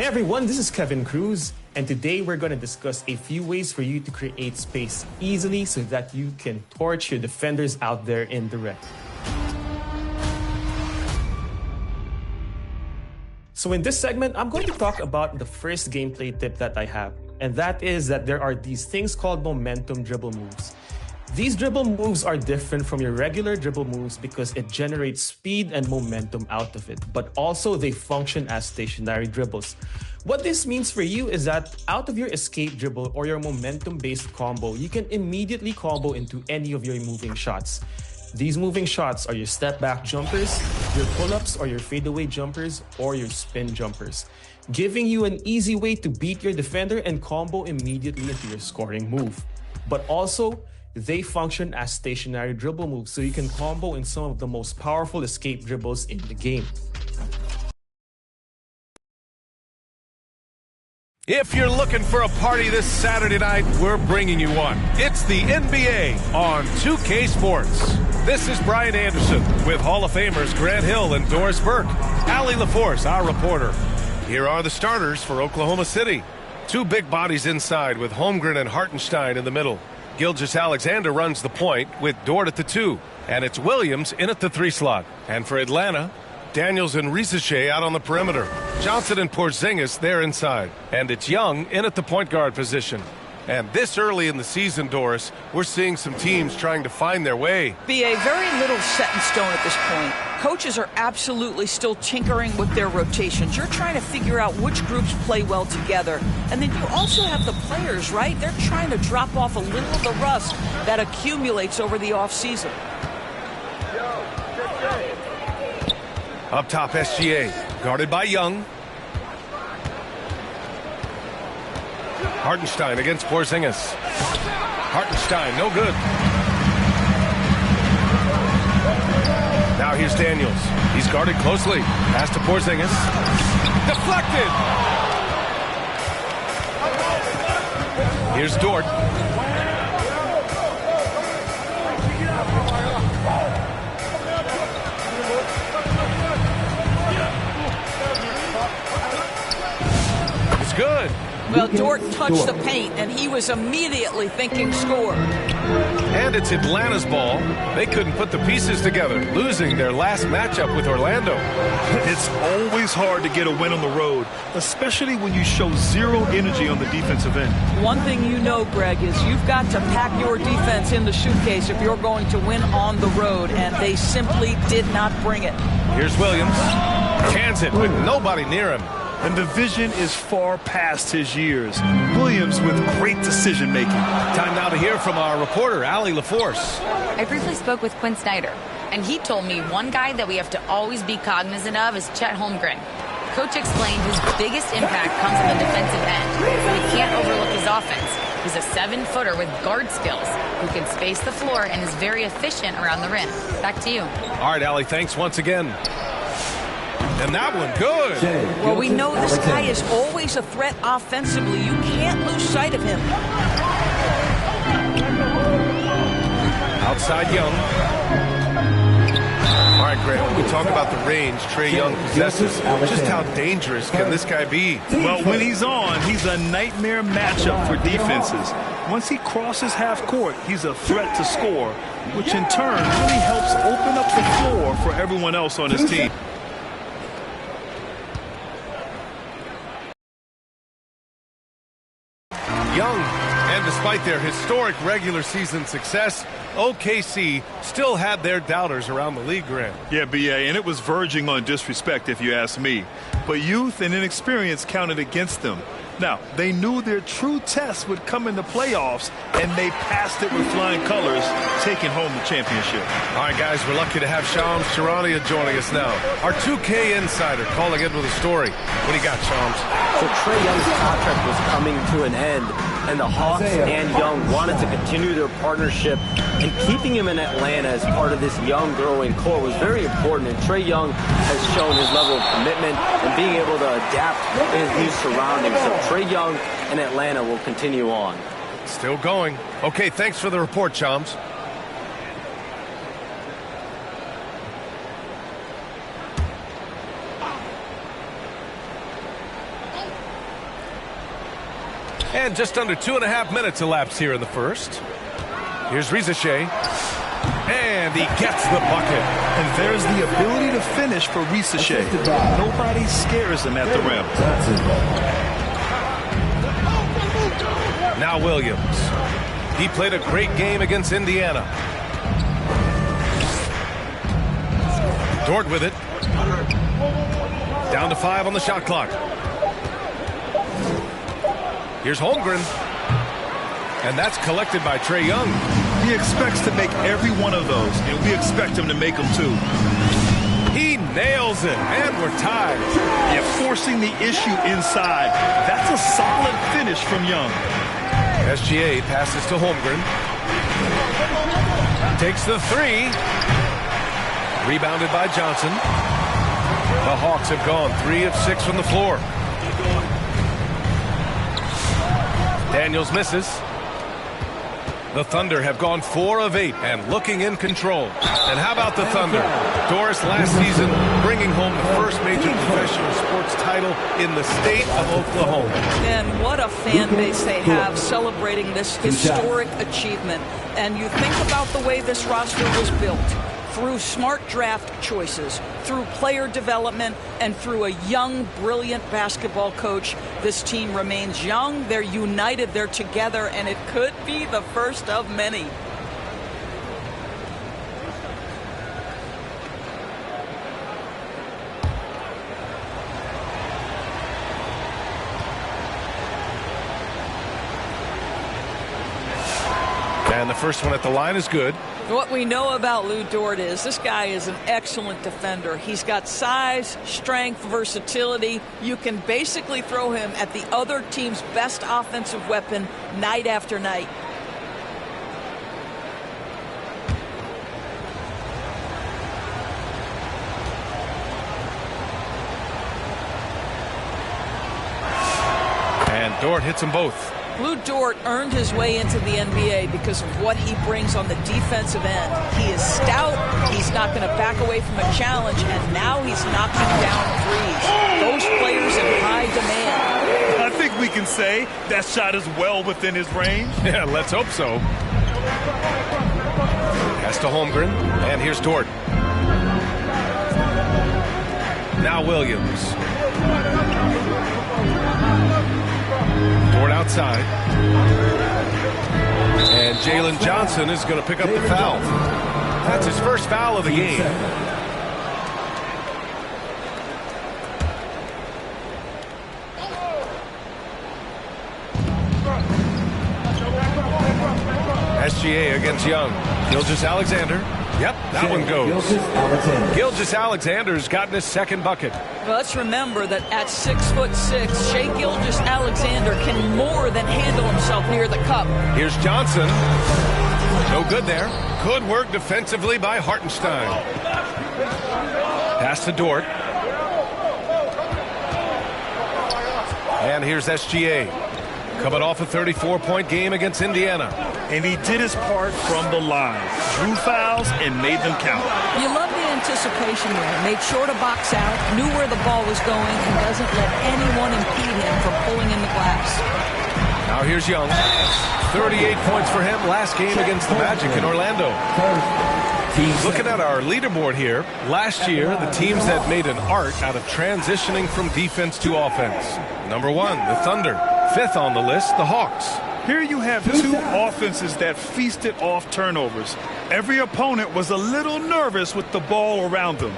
Hey everyone, this is Kevin Cruz, and today we're going to discuss a few ways for you to create space easily so that you can torch your defenders out there in the red. So in this segment, I'm going to talk about the first gameplay tip that I have, and that is that there are these things called momentum dribble moves. These dribble moves are different from your regular dribble moves because it generates speed and momentum out of it, but also they function as stationary dribbles. What this means for you is that out of your escape dribble or your momentum-based combo, you can immediately combo into any of your moving shots. These moving shots are your step-back jumpers, your pull-ups or your fadeaway jumpers, or your spin jumpers, giving you an easy way to beat your defender and combo immediately into your scoring move. But also, they function as stationary dribble moves, so you can combo in some of the most powerful escape dribbles in the game. If you're looking for a party this Saturday night, we're bringing you one. It's the NBA on 2K Sports. This is Brian Anderson with Hall of Famers Grant Hill and Doris Burke. Allie LaForce, our reporter. Here are the starters for Oklahoma City. Two big bodies inside with Holmgren and Hartenstein in the middle. Gilgeous-Alexander runs the point with Dort at the 2. And it's Williams in at the 3 slot. And for Atlanta, Daniels and Risache out on the perimeter. Johnson and Porzingis there inside. And it's Young in at the point guard position. And this early in the season, Doris, we're seeing some teams trying to find their way. BA, very little set in stone at this point. Coaches are absolutely still tinkering with their rotations. You're trying to figure out which groups play well together. And then you also have the players, right? They're trying to drop off a little of the rust that accumulates over the offseason. Up top, SGA, guarded by Young. Hartenstein against Porzingis. Hartenstein, no good. Now here's Daniels. He's guarded closely. Pass to Porzingis. Deflected! Here's Dort. It's good. Well, Dort touched the paint, and he was immediately thinking score. And it's Atlanta's ball. They couldn't put the pieces together, losing their last matchup with Orlando. It's always hard to get a win on the road, especially when you show zero energy on the defensive end. One thing you know, Greg, is you've got to pack your defense in the suitcase if you're going to win on the road, and they simply did not bring it. Here's Williams. Cans it with nobody near him. And the vision is far past his years. Williams with great decision-making. Time now to hear from our reporter, Allie LaForce. I briefly spoke with Quinn Snyder, and he told me one guy that we have to always be cognizant of is Chet Holmgren. Coach explained his biggest impact comes on the defensive end. We can't overlook his offense. He's a 7-footer with guard skills who can space the floor and is very efficient around the rim. Back to you. All right, Allie, thanks once again. And that one, good. Well, we know this guy is always a threat offensively. You can't lose sight of him. Outside Young. All right, Grant, when we talk about the range Trae Young possesses, just how dangerous can this guy be? Well, when he's on, he's a nightmare matchup for defenses. Once he crosses half court, he's a threat to score, which in turn really helps open up the floor for everyone else on his team. Young, and despite their historic regular season success, OKC still had their doubters around the league, Grant. Yeah, BA, and it was verging on disrespect if you ask me. But youth and inexperience counted against them. Now, they knew their true test would come in the playoffs, and they passed it with flying colors, taking home the championship. All right, guys, we're lucky to have Shams Charania joining us now. Our 2K insider calling in with a story. What do you got, Shams? So Trae Young's contract was coming to an end, and the Hawks and Young wanted to continue their partnership, and keeping him in Atlanta as part of this young growing core was very important, and Trae Young has shown his level of commitment and being able to adapt in his new surroundings. So Trae Young and Atlanta will continue on. Still going. Okay, thanks for the report, Shams. And just under 2.5 minutes elapsed here in the first. Here's Rizichet. And he gets the bucket. And there's the ability to finish for Rizichet. Nobody scares him at the rim. Now Williams. He played a great game against Indiana. Dort with it. Down to 5 on the shot clock. Here's Holmgren. And that's collected by Trae Young. He expects to make every one of those, and we expect him to make them too. He nails it, and we're tied. Yeah, forcing the issue inside. That's a solid finish from Young. SGA passes to Holmgren. Takes the 3. Rebounded by Johnson. The Hawks have gone 3 of 6 from the floor. Daniels misses. The Thunder have gone 4 of 8 and looking in control. And how about the Thunder? Doris last season bringing home the first major professional sports title in the state of Oklahoma. And what a fan base they have celebrating this historic achievement. And you think about the way this roster was built. Through smart draft choices, through player development, and through a young, brilliant basketball coach, this team remains young, they're united, they're together, and it could be the first of many. And the first one at the line is good. What we know about Lou Dort is this guy is an excellent defender. He's got size, strength, versatility. You can basically throw him at the other team's best offensive weapon night after night. And Dort hits them both. Lou Dort earned his way into the NBA because of what he brings on the defensive end. He is stout, he's not going to back away from a challenge, and now he's knocking down threes. Those players in high demand. I think we can say that shot is well within his range. Yeah, let's hope so. Pass to Holmgren, and here's Dort. Now Williams. Dort outside. And Jalen Johnson is going to pick up the foul. That's his first foul of the game. SGA against Young. Gilgeous-Alexander. Yep, that one goes. Gilgeous-Alexander's gotten his second bucket. Well, let's remember that at 6'6", Shai Gilgeous-Alexander can more than handle himself near the cup. Here's Johnson. No good there. Good work defensively by Hartenstein. Pass to Dort. And here's SGA. Coming off a 34-point game against Indiana. And he did his part from the line. Drew fouls and made them count. You love the anticipation there. Made sure to box out, knew where the ball was going, and doesn't let anyone impede him from pulling in the glass. Now here's Young. 38 points for him last game against the Magic in Orlando. Looking at our leaderboard here, last year the teams that made an art out of transitioning from defense to offense. Number 1, the Thunder. 5th on the list, the Hawks. Here you have two offenses that feasted off turnovers. Every opponent was a little nervous with the ball around them.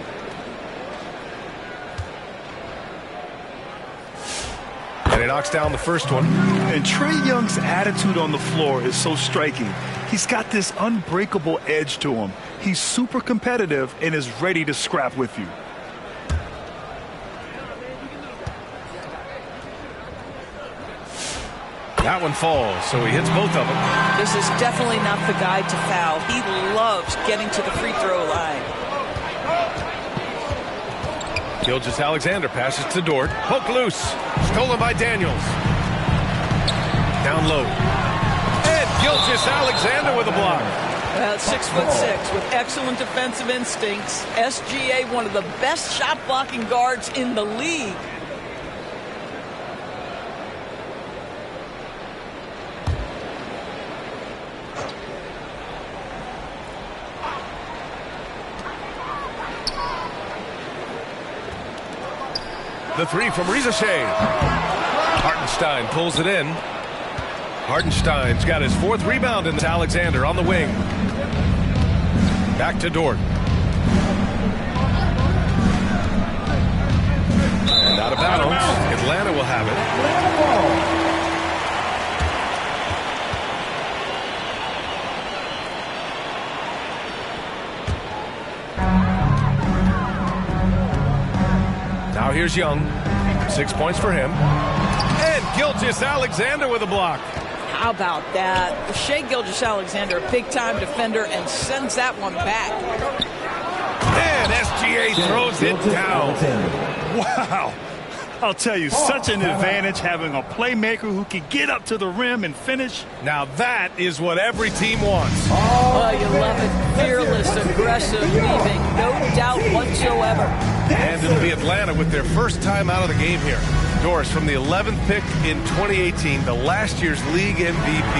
And he knocks down the first one. And Trae Young's attitude on the floor is so striking. He's got this unbreakable edge to him. He's super competitive and is ready to scrap with you. That one falls, so he hits both of them. This is definitely not the guy to foul. He loves getting to the free throw line. Gilgeous-Alexander passes to Dort. Poke loose. Stolen by Daniels. Down low. And Gilgeous-Alexander with a block. Well, 6'6", with excellent defensive instincts. SGA, one of the best shot blocking guards in the league. The three from Rizachet. Hartenstein pulls it in. Hartenstein's got his 4th rebound, and it's Alexander on the wing. Back to Dort. And out of bounds. Atlanta will have it. Now here's Young. 6 points for him. And Gilgeous-Alexander with a block. How about that? Shai Gilgeous-Alexander, a big-time defender, and sends that one back. And SGA throws it down. Wow. I'll tell you, such an advantage having a playmaker who can get up to the rim and finish. Now that is what every team wants. Oh, you love it. Fearless, aggressive, leaving. No doubt whatsoever. And it'll be Atlanta with their first time out of the game here. Doris, from the 11th pick in 2018, the last year's league MVP.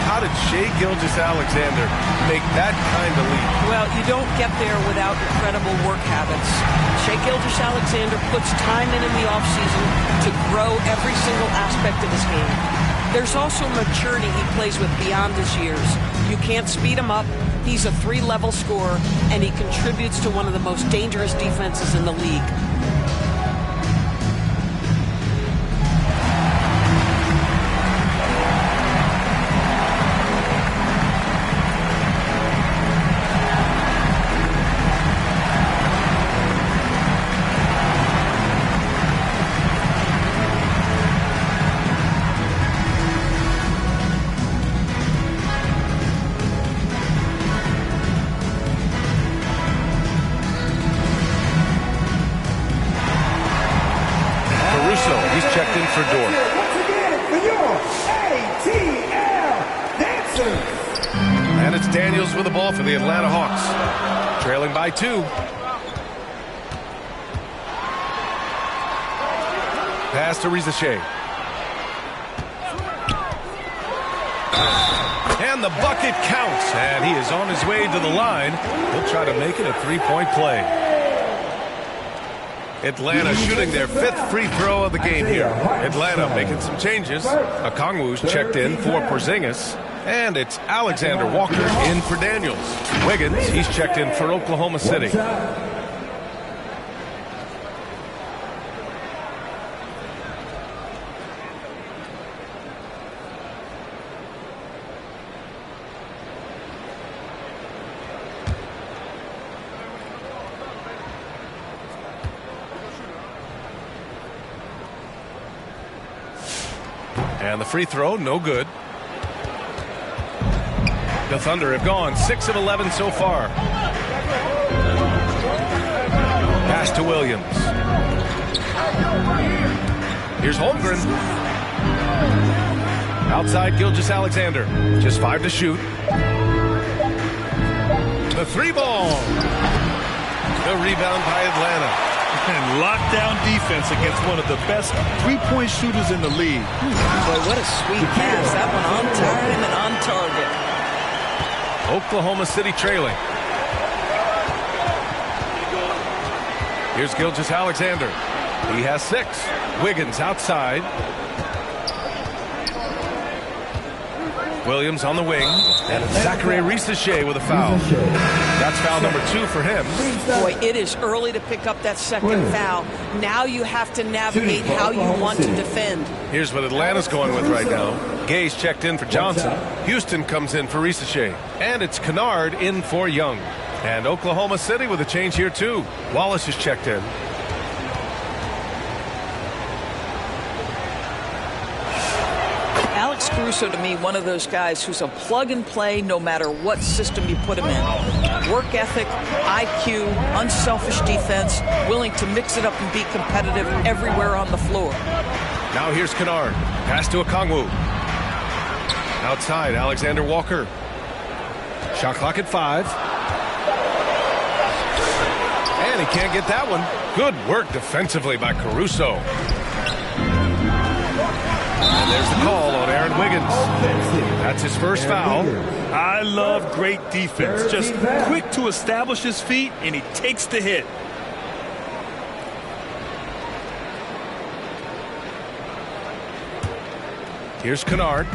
How did Shai Gilgeous-Alexander make that kind of leap? Well, you don't get there without incredible work habits. Shai Gilgeous-Alexander puts time in the offseason to grow every single aspect of his game. There's also maturity he plays with beyond his years. You can't speed him up. He's a 3-level scorer, and he contributes to one of the most dangerous defenses in the league. Checked in for Dort. And it's Daniels with the ball for the Atlanta Hawks. Trailing by 2. Pass to Rizachet. And the bucket counts. And he is on his way to the line. He'll try to make it a 3-point play. Atlanta shooting their 5th free throw of the game here. Atlanta making some changes. Okongwu's checked in for Porzingis. And it's Alexander Walker in for Daniels. Wiggins, he's checked in for Oklahoma City. And the free throw, no good. The Thunder have gone 6 of 11 so far. Pass to Williams. Here's Holmgren. Outside Gilgeous-Alexander. Just 5 to shoot. The 3-ball. The rebound by Atlanta. And lockdown defense against one of the best 3-point shooters in the league. Boy, what a sweet pass. That one on time and on target. Oklahoma City trailing. Here's Gilgeous-Alexander. He has 6. Wiggins outside. Williams on the wing. And it's Zachary Rizachet with a foul. That's foul number 2 for him. Boy, it is early to pick up that second foul. Now you have to navigate how you want to defend. Here's what Atlanta's going with right now. Gay's checked in for Johnson. Houston comes in for Rizachet. And it's Kennard in for Young. And Oklahoma City with a change here too. Wallace is checked in. Alex Caruso, to me, one of those guys who's a plug and play no matter what system you put him in. Work ethic, IQ, unselfish defense, willing to mix it up and be competitive everywhere on the floor. Now here's Kennard. Pass to Okongwu. Outside, Alexander Walker. Shot clock at 5. And he can't get that one. Good work defensively by Caruso. And there's the call on Aaron Wiggins. That's his first foul. I love great defense. Just quick to establish his feet, and he takes the hit. Here's Kennard.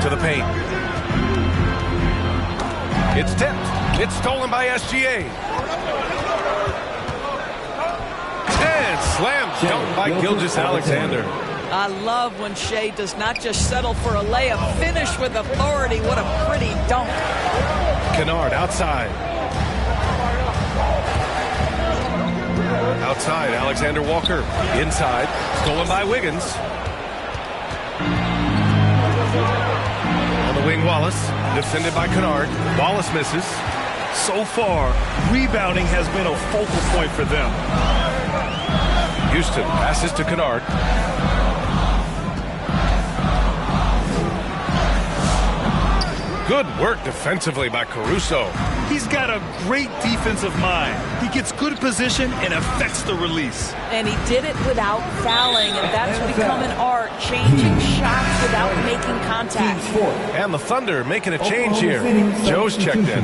To the paint. It's tipped. It's stolen by SGA. And slam dunk by Gilgeous-Alexander. I love when Shea does not just settle for a layup, finish with authority. What a pretty dunk. Kennard outside. Outside, Alexander Walker. Inside, stolen by Wiggins. On the wing, Wallace. Defended by Kennard. Wallace misses. So far, rebounding has been a focal point for them. Houston passes to Kennard. Good work defensively by Caruso. He's got a great defensive mind. He gets good position and affects the release. And he did it without fouling, and that's become an art, changing shots without making contact. And the Thunder making a change here. Joe's checked in.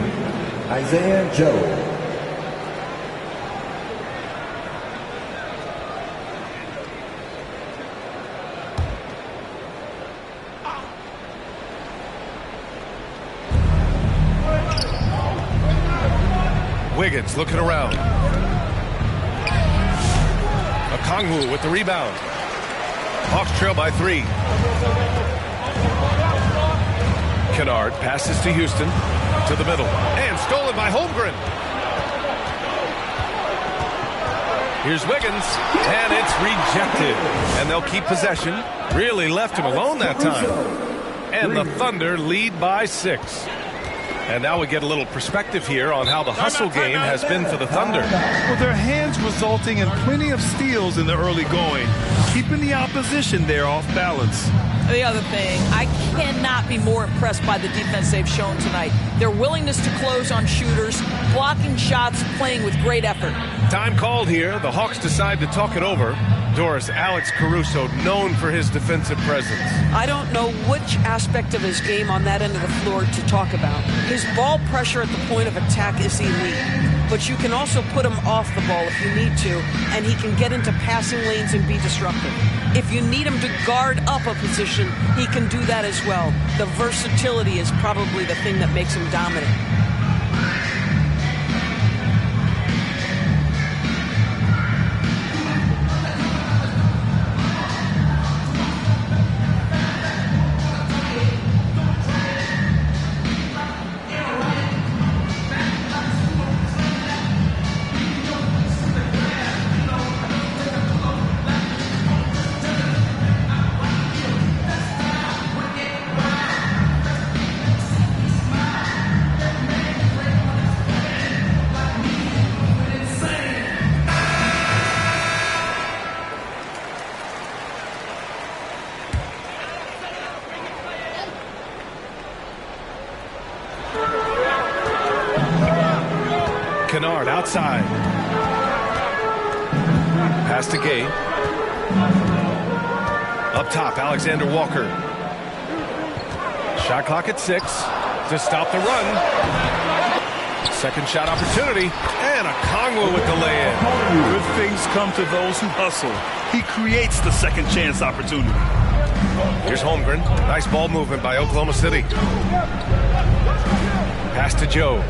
Isaiah Joe. Wiggins looking around. Okongwu with the rebound. Hawks trail by 3. Kennard passes to Houston. To the middle. And stolen by Holmgren. Here's Wiggins. And it's rejected. And they'll keep possession. Really left him alone that time. And the Thunder lead by 6. And now we get a little perspective here on how the hustle game has been for the Thunder. Well, their hands resulting in plenty of steals in the early going, keeping the opposition there off balance. The other thing, I cannot be more impressed by the defense they've shown tonight. Their willingness to close on shooters, blocking shots, playing with great effort. Time called here. The Hawks decide to talk it over. Doris, Alex Caruso, known for his defensive presence. I don't know which aspect of his game on that end of the floor to talk about. His ball pressure at the point of attack is elite, but you can also put him off the ball if you need to, and he can get into passing lanes and be disruptive. If you need him to guard up a position, he can do that as well. The versatility is probably the thing that makes him dominant. Kennard outside. Pass to Gay. Up top, Alexander Walker. Shot clock at 6 to stop the run. Second shot opportunity. And Okongwu with the lay-in. Good things come to those who hustle. He creates the second chance opportunity. Here's Holmgren. Nice ball movement by Oklahoma City. Pass to Joe.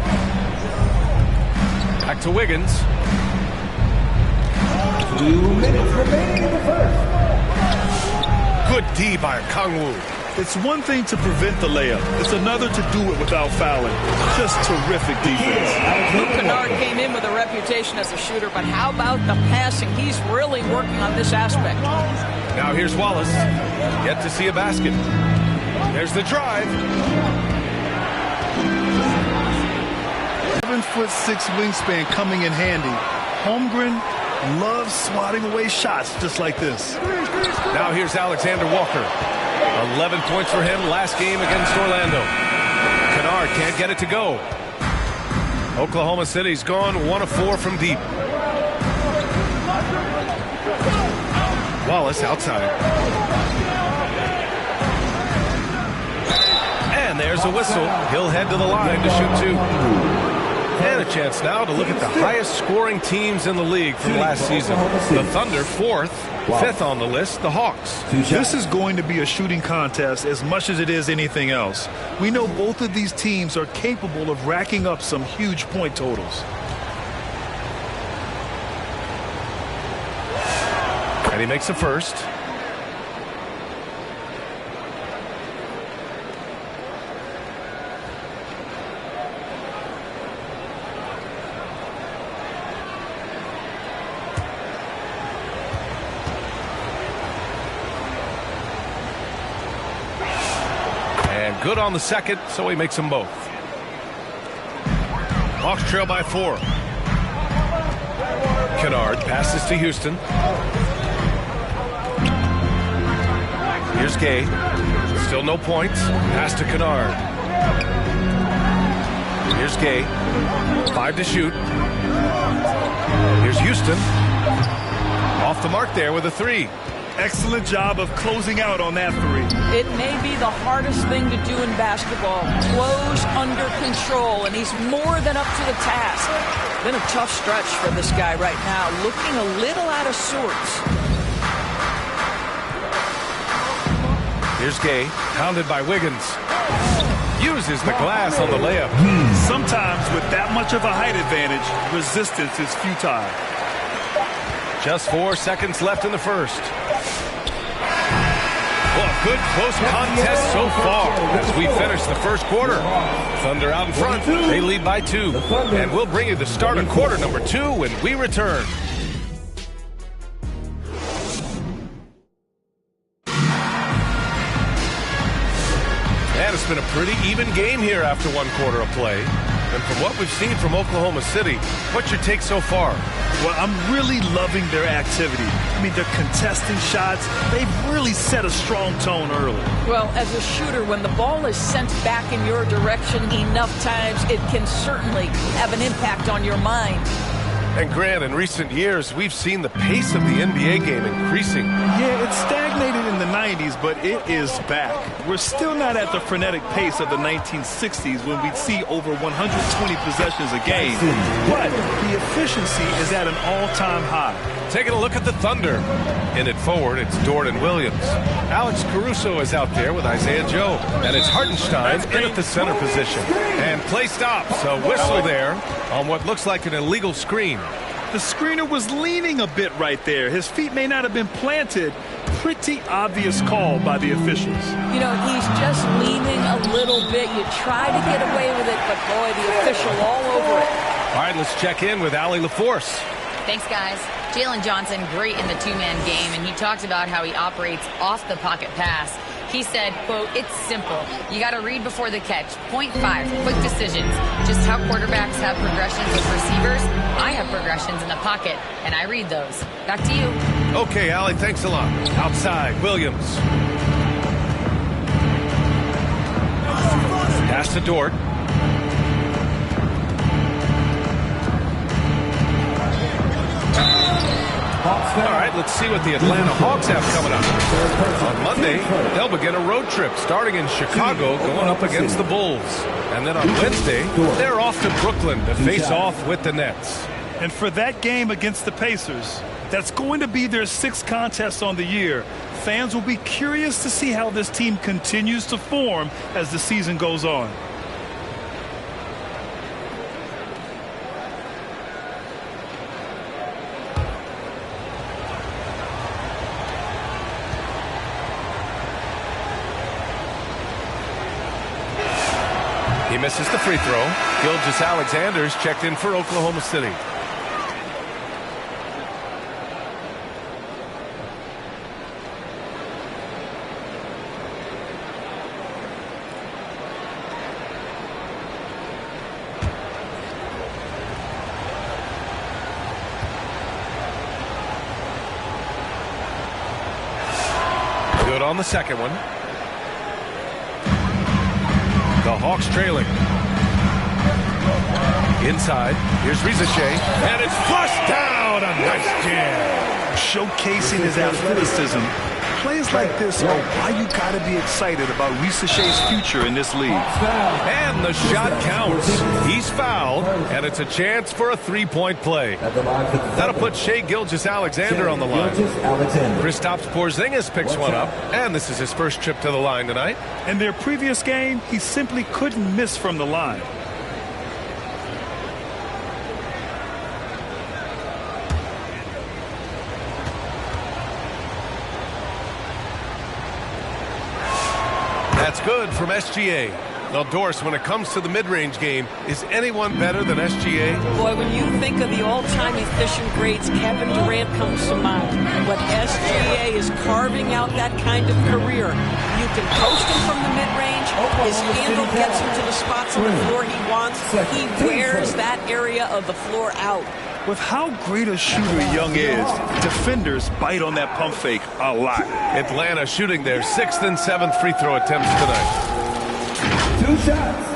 Back to Wiggins. 2 minutes remaining in the first. Good D by Okongwu. It's one thing to prevent the layup. It's another to do it without fouling. Just terrific defense. Luke Kennard came in with a reputation as a shooter, but how about the passing? He's really working on this aspect. Now here's Wallace. Yet to see a basket. There's the drive. 7'6" wingspan coming in handy. Holmgren loves swatting away shots just like this. Now here's Alexander Walker. 11 points for him last game against Orlando. Kennard can't get it to go. Oklahoma City's gone 1 of 4 from deep. Wallace outside. And there's a whistle. He'll head to the line to shoot 2. And a chance now to look at the highest scoring teams in the league from last season. The Thunder 4th, 5th on the list, the Hawks. This is going to be a shooting contest as much as it is anything else. We know both of these teams are capable of racking up some huge point totals. And he makes the first. And good on the second, so he makes them both. Hawks trail by 4. Kennard passes to Houston. Here's Gay. Still no points. Pass to Kennard. Here's Gay. 5 to shoot. Here's Houston. Off the mark there with a 3. Excellent job of closing out on that 3. It may be the hardest thing to do in basketball. Close under control, and he's more than up to the task. Been a tough stretch for this guy right now, looking a little out of sorts. Here's Gay, pounded by Wiggins. Uses the glass on the layup. Sometimes with that much of a height advantage, resistance is futile. Just 4 seconds left in the first. Well, a good close contest so far as we finish the first quarter. Thunder out in front. They lead by 2. And we'll bring you the start of quarter number 2 when we return. And it's been a pretty even game here after 1 quarter of play. And from what we've seen from Oklahoma City, what's your take so far? Well, I'm really loving their activity. I mean, they're contesting shots. They've really set a strong tone early. Well, as a shooter, when the ball is sent back in your direction enough times, it can certainly have an impact on your mind. And Grant, in recent years, we've seen the pace of the NBA game increasing. Yeah, it stagnated in the 90s, but it is back. We're still not at the frenetic pace of the 1960s when we'd see over 120 possessions a game. But the efficiency is at an all-time high. Taking a look at the Thunder. In it forward, it's Dort and Williams. Alex Caruso is out there with Isaiah Joe. And it's Hartenstein in at the center position. And play stops. A whistle there on what looks like an illegal screen. The screener was leaning a bit right there. His feet may not have been planted. Pretty obvious call by the officials. You know, he's just leaning a little bit. You try to get away with it, but boy, the official all over it. All right, let's check in with Allie LaForce. Thanks, guys. Jalen Johnson, great in the two-man game, and he talked about how he operates off the pocket pass. He said, quote, "It's simple. You got to read before the catch. Point 5, quick decisions. Just how quarterbacks have progressions with receivers, I have progressions in the pocket, and I read those." Back to you. Okay, Allie, thanks a lot. Outside, Williams. Pass to Dort. All right, let's see what the Atlanta Hawks have coming up. On Monday, they'll begin a road trip starting in Chicago, going up against the Bulls. And then on Wednesday, they're off to Brooklyn to face off with the Nets. And for that game against the Pacers, that's going to be their 6th contest on the year. Fans will be curious to see how this team continues to form as the season goes on. He misses the free throw. Gilgeous-Alexander's checked in for Oklahoma City. Good on the second one. The Hawks trailing. Inside, here's Rizichet, and it's flushed down. A nice jam. Showcasing his athleticism, plays like this are why you got to be excited about Risa Shea's future in this league. And the shot counts. He's fouled, and it's a chance for a three-point play. That'll put Shai Gilgeous-Alexander on the line. Kristaps Porzingis picks one up, and this is his first trip to the line tonight. In their previous game, he simply couldn't miss from the line. That's good from SGA. Now, Doris, when it comes to the mid-range game, is anyone better than SGA? Boy, when you think of the all-time efficient greats, Kevin Durant comes to mind. But SGA is carving out that kind of career. You can post him from the mid-range. His handle gets him to the spots on the floor he wants. He wears that area of the floor out. With how great a shooter Young is, defenders bite on that pump fake a lot. Atlanta shooting their 6th and 7th free throw attempts tonight. 2 shots.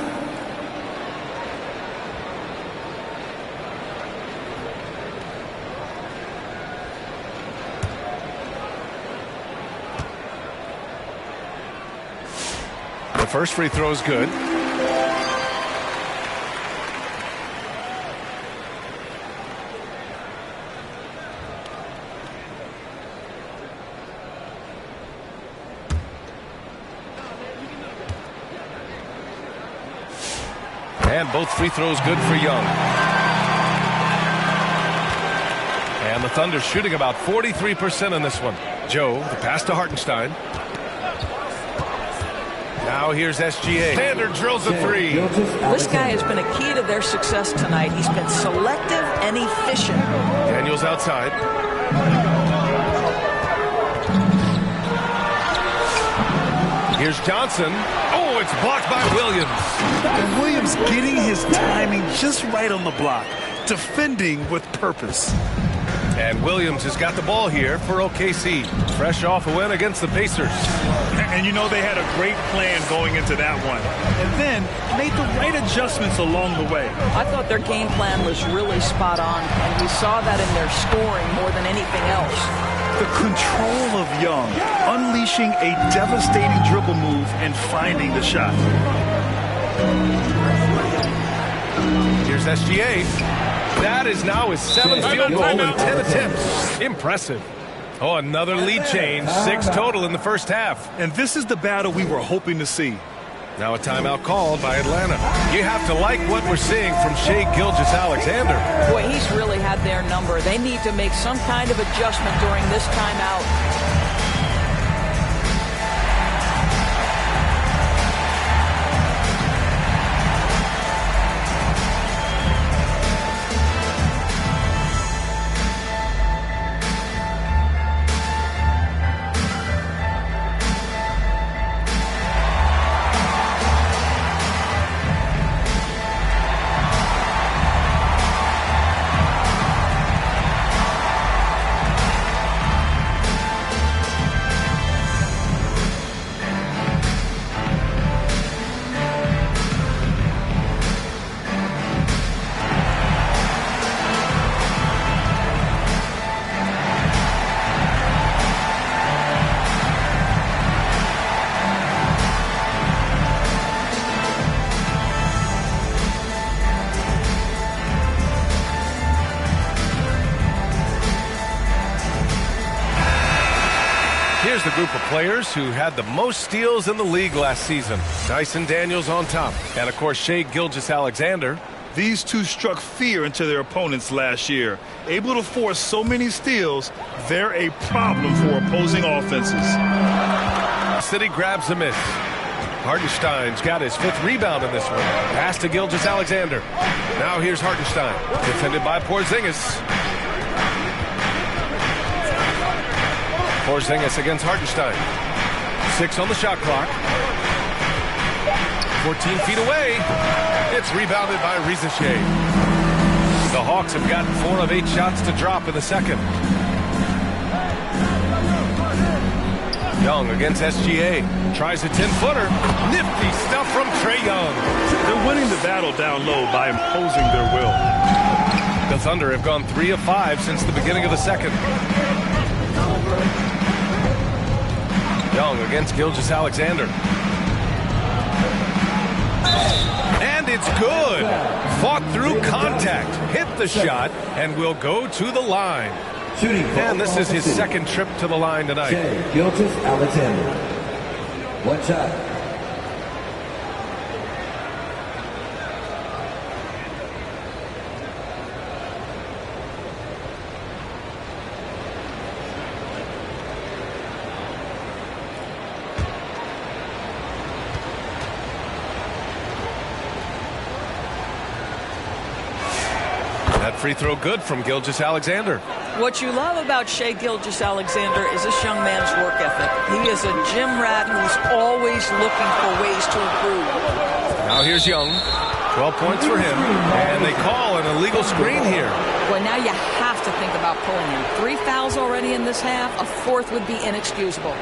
The first free throw is good. And both free throws good for Young. And the Thunder shooting about 43% in this one. Joe, the pass to Hartenstein. Now here's SGA. Sander drills a three. This guy has been a key to their success tonight. He's been selective and efficient. Daniels outside. Here's Johnson. Oh, it's blocked by Williams. And Williams getting his timing just right on the block. Defending with purpose. And Williams has got the ball here for OKC. Fresh off a win against the Pacers. And you know they had a great plan going into that one. And then made the right adjustments along the way. I thought their game plan was really spot on, and we saw that in their scoring more than anything else. The control of Young, unleashing a devastating dribble move and finding the shot. Here's SGA. That is now his 7th field goal in 10 attempts. Impressive. Oh, another lead change. 6 total in the first half. And this is the battle we were hoping to see. Now a timeout called by Atlanta. You have to like what we're seeing from Shai Gilgeous-Alexander. Boy, he's really had their number. They need to make some kind of adjustment during this timeout. Here's the group of players who had the most steals in the league last season. Dyson Daniels on top. And, of course, Shai Gilgeous-Alexander. These two struck fear into their opponents last year. Able to force so many steals, they're a problem for opposing offenses. City grabs a miss. Hartenstein's got his 5th rebound in this one. Pass to Gilgeous-Alexander. Now here's Hartenstein. Defended by Porzingis. Porzingis against Hartenstein. 6 on the shot clock. 14 feet away. It's rebounded by Risa Shai. The Hawks have gotten 4 of 8 shots to drop in the second. Young against SGA. Tries a 10-footer. Nifty stuff from Trae Young. They're winning the battle down low by imposing their will. The Thunder have gone 3 of 5 since the beginning of the second. Young against Gilgeous Alexander. And it's good. Fought through contact, hit the shot, and will go to the line. And this is his second trip to the line tonight. Gilgeous Alexander. One shot. That free throw good from Gilgeous Alexander. What you love about Shai Gilgeous-Alexander is this young man's work ethic. He is a gym rat who's always looking for ways to improve. Now here's Young. 12 points for him. And they call an illegal screen here. Well, now you have to think about pulling him. 3 fouls already in this half. A fourth would be inexcusable.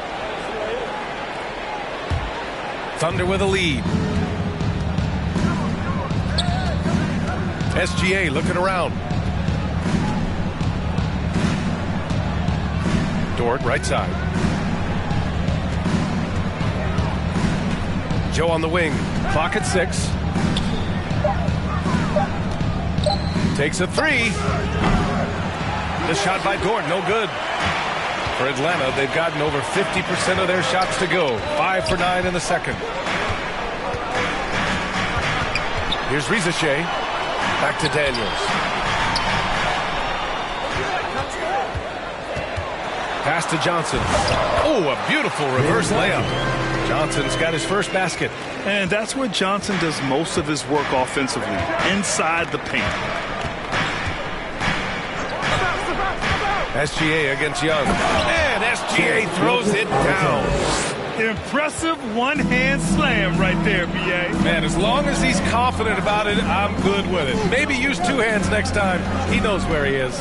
Thunder with a lead. SGA looking around. Dort, right side. Joe on the wing. Clock at 6. Takes a 3. The shot by Dort, no good. For Atlanta, they've gotten over 50% of their shots to go. 5 for 9 in the second. Here's Rizachet. Back to Daniels. Pass to Johnson. Oh, a beautiful reverse layup. Johnson's got his first basket. And that's where Johnson does most of his work offensively, inside the paint. SGA against Young. And SGA throws it down. Impressive one-hand slam right there, B.A. Man, as long as he's confident about it, I'm good with it. Maybe use 2 hands next time. He knows where he is.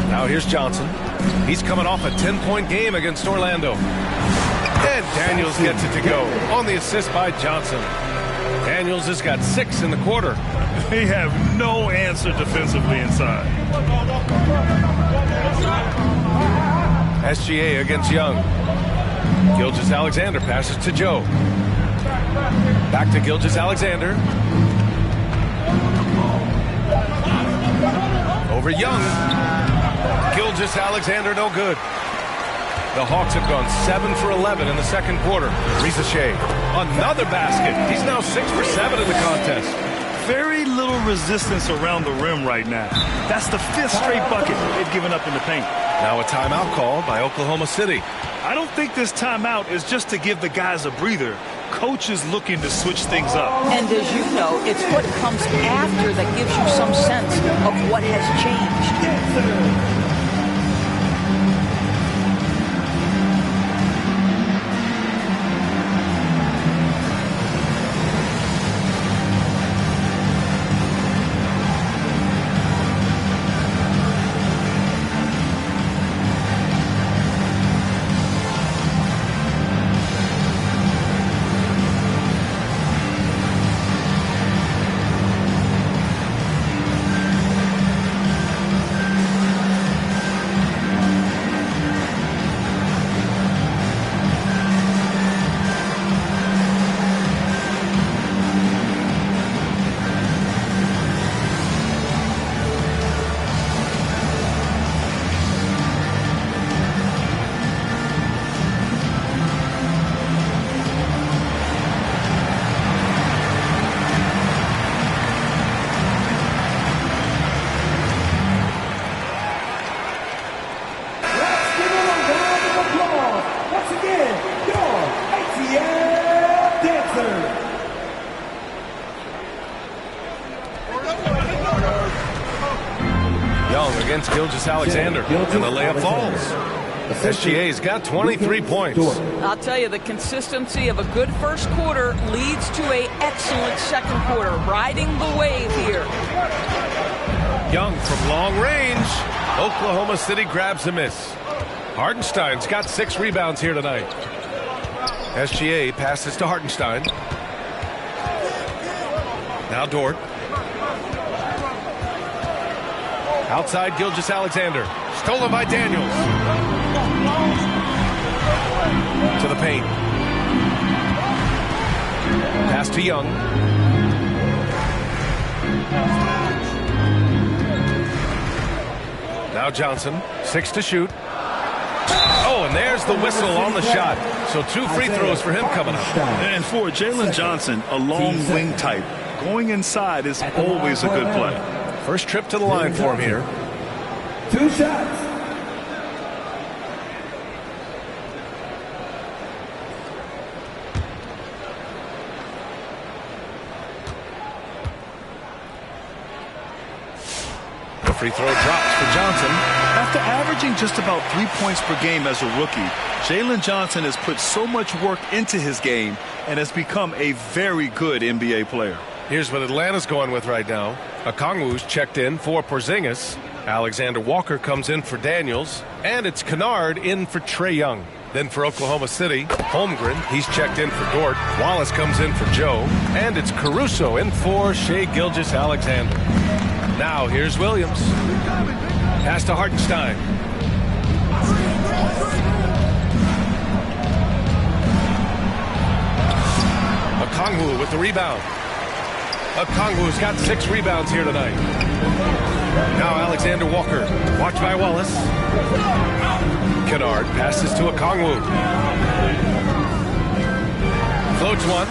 Now here's Johnson. He's coming off a 10-point game against Orlando. And Daniels gets it to go on the assist by Johnson. Daniels has got 6 in the quarter. They have no answer defensively inside. SGA against Young. Gilgeous-Alexander passes to Joe. Back to Gilgeous-Alexander. Over Young. Gilgeous-Alexander no good. The Hawks have gone 7 for 11 in the second quarter. Rizachet, another basket. He's now 6 for 7 in the contest. Very little resistance around the rim right now. That's the 5th straight bucket they've given up in the paint. Now a timeout called by Oklahoma City. I don't think this timeout is just to give the guys a breather. Coach is looking to switch things up. And as you know, it's what comes after that gives you some sense of what has changed. Against Gilgeous-Alexander, and the layup falls. SGA's got 23 points. I'll tell you, the consistency of a good first quarter leads to an excellent second quarter, riding the wave here. Young from long range. Oklahoma City grabs a miss. Hartenstein's got 6 rebounds here tonight. SGA passes to Hartenstein. Now Dort. Outside Gilgeous-Alexander. Stolen by Daniels. To the paint. Pass to Young. Now Johnson, 6 to shoot. Oh, and there's the whistle on the shot. So 2 free throws for him coming up. And for Jalen Johnson, a long wing type, going inside is always a good play. First trip to the line for him here. 2 shots. The free throw drops for Johnson. After averaging just about 3 points per game as a rookie, Jalen Johnson has put so much work into his game and has become a very good NBA player. Here's what Atlanta's going with right now. Okongwu's checked in for Porzingis. Alexander Walker comes in for Daniels. And it's Kennard in for Trae Young. Then for Oklahoma City, Holmgren, he's checked in for Dort. Wallace comes in for Joe. And it's Caruso in for Shai Gilgeous-Alexander. Now here's Williams. Pass to Hartenstein. Okongwu with the rebound. Okongwu's got 6 rebounds here tonight. Now Alexander Walker. Watched by Wallace. Kennard passes to Okongwu. Floats one.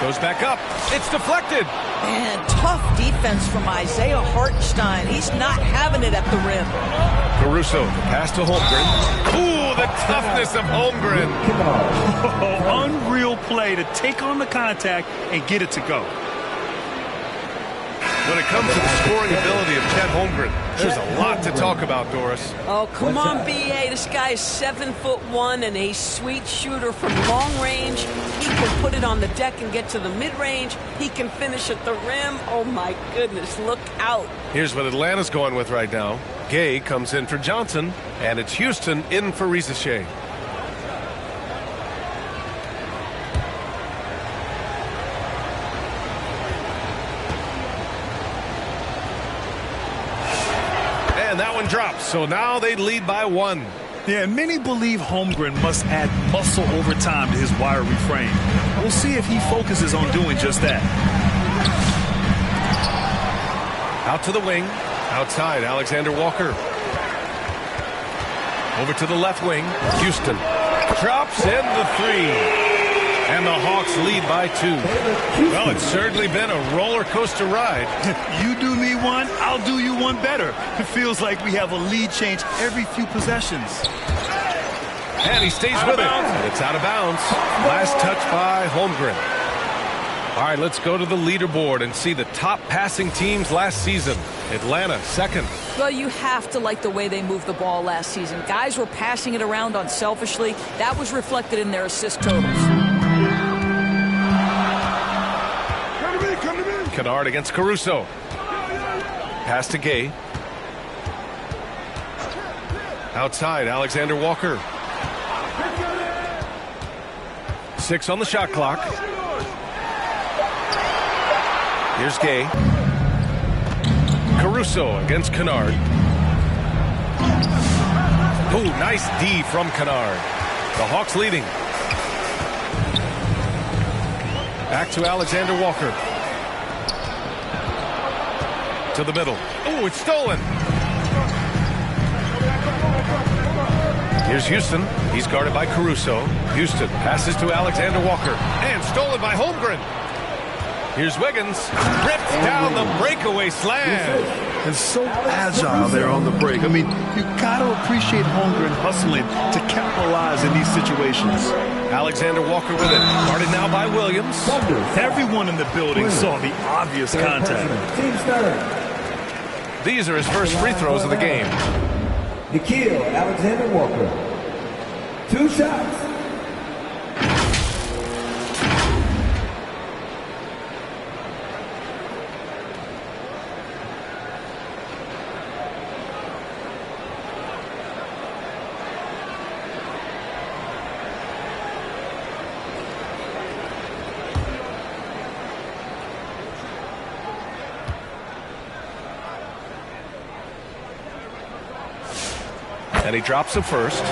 Goes back up. It's deflected. Man, tough defense from Isaiah Hartenstein. He's not having it at the rim. Caruso, pass to Holmgren. Ooh, the toughness of Holmgren. Oh, unreal play to take on the contact and get it to go. When it comes to the scoring ability of Chet Holmgren, there's a lot to talk about, Doris. Oh, come on, B.A. This guy is 7'1" and a sweet shooter from long range. He can put it on the deck and get to the mid-range. He can finish at the rim. Oh, my goodness, look out. Here's what Atlanta's going with right now. Gay comes in for Johnson, and it's Houston in for Risacher. And that one drops, so now they lead by 1. Yeah, many believe Holmgren must add muscle over time to his wiry frame. We'll see if he focuses on doing just that. Out to the wing. Outside, Alexander Walker. Over to the left wing. Houston drops in the 3. And the Hawks lead by 2. Well, it's certainly been a roller coaster ride. You do me one, I'll do you one better. It feels like we have a lead change every few possessions. And he stays with it. It's out of bounds. Last touch by Holmgren. All right, let's go to the leaderboard and see the top passing teams last season. Atlanta, 2nd. Well, you have to like the way they moved the ball last season. Guys were passing it around unselfishly. That was reflected in their assist totals. Kennard against Caruso. Pass to Gay. Outside, Alexander Walker. 6 on the shot clock. Here's Gay. Caruso against Kennard. Oh, nice D from Kennard. The Hawks leading. Back to Alexander Walker. To the middle. Oh, it's stolen. Here's Houston. He's guarded by Caruso. Houston passes to Alexander Walker. And stolen by Holmgren. Here's Wiggins. Ripped down the breakaway slam. And so agile there on the break. I mean, you got to appreciate Holmgren hustling to capitalize in these situations. Alexander Walker with it. Guarded now by Williams. Everyone in the building saw the obvious contact. These are his first free throws of the game. Nikhil Alexander Walker. 2 shots. And he drops him first.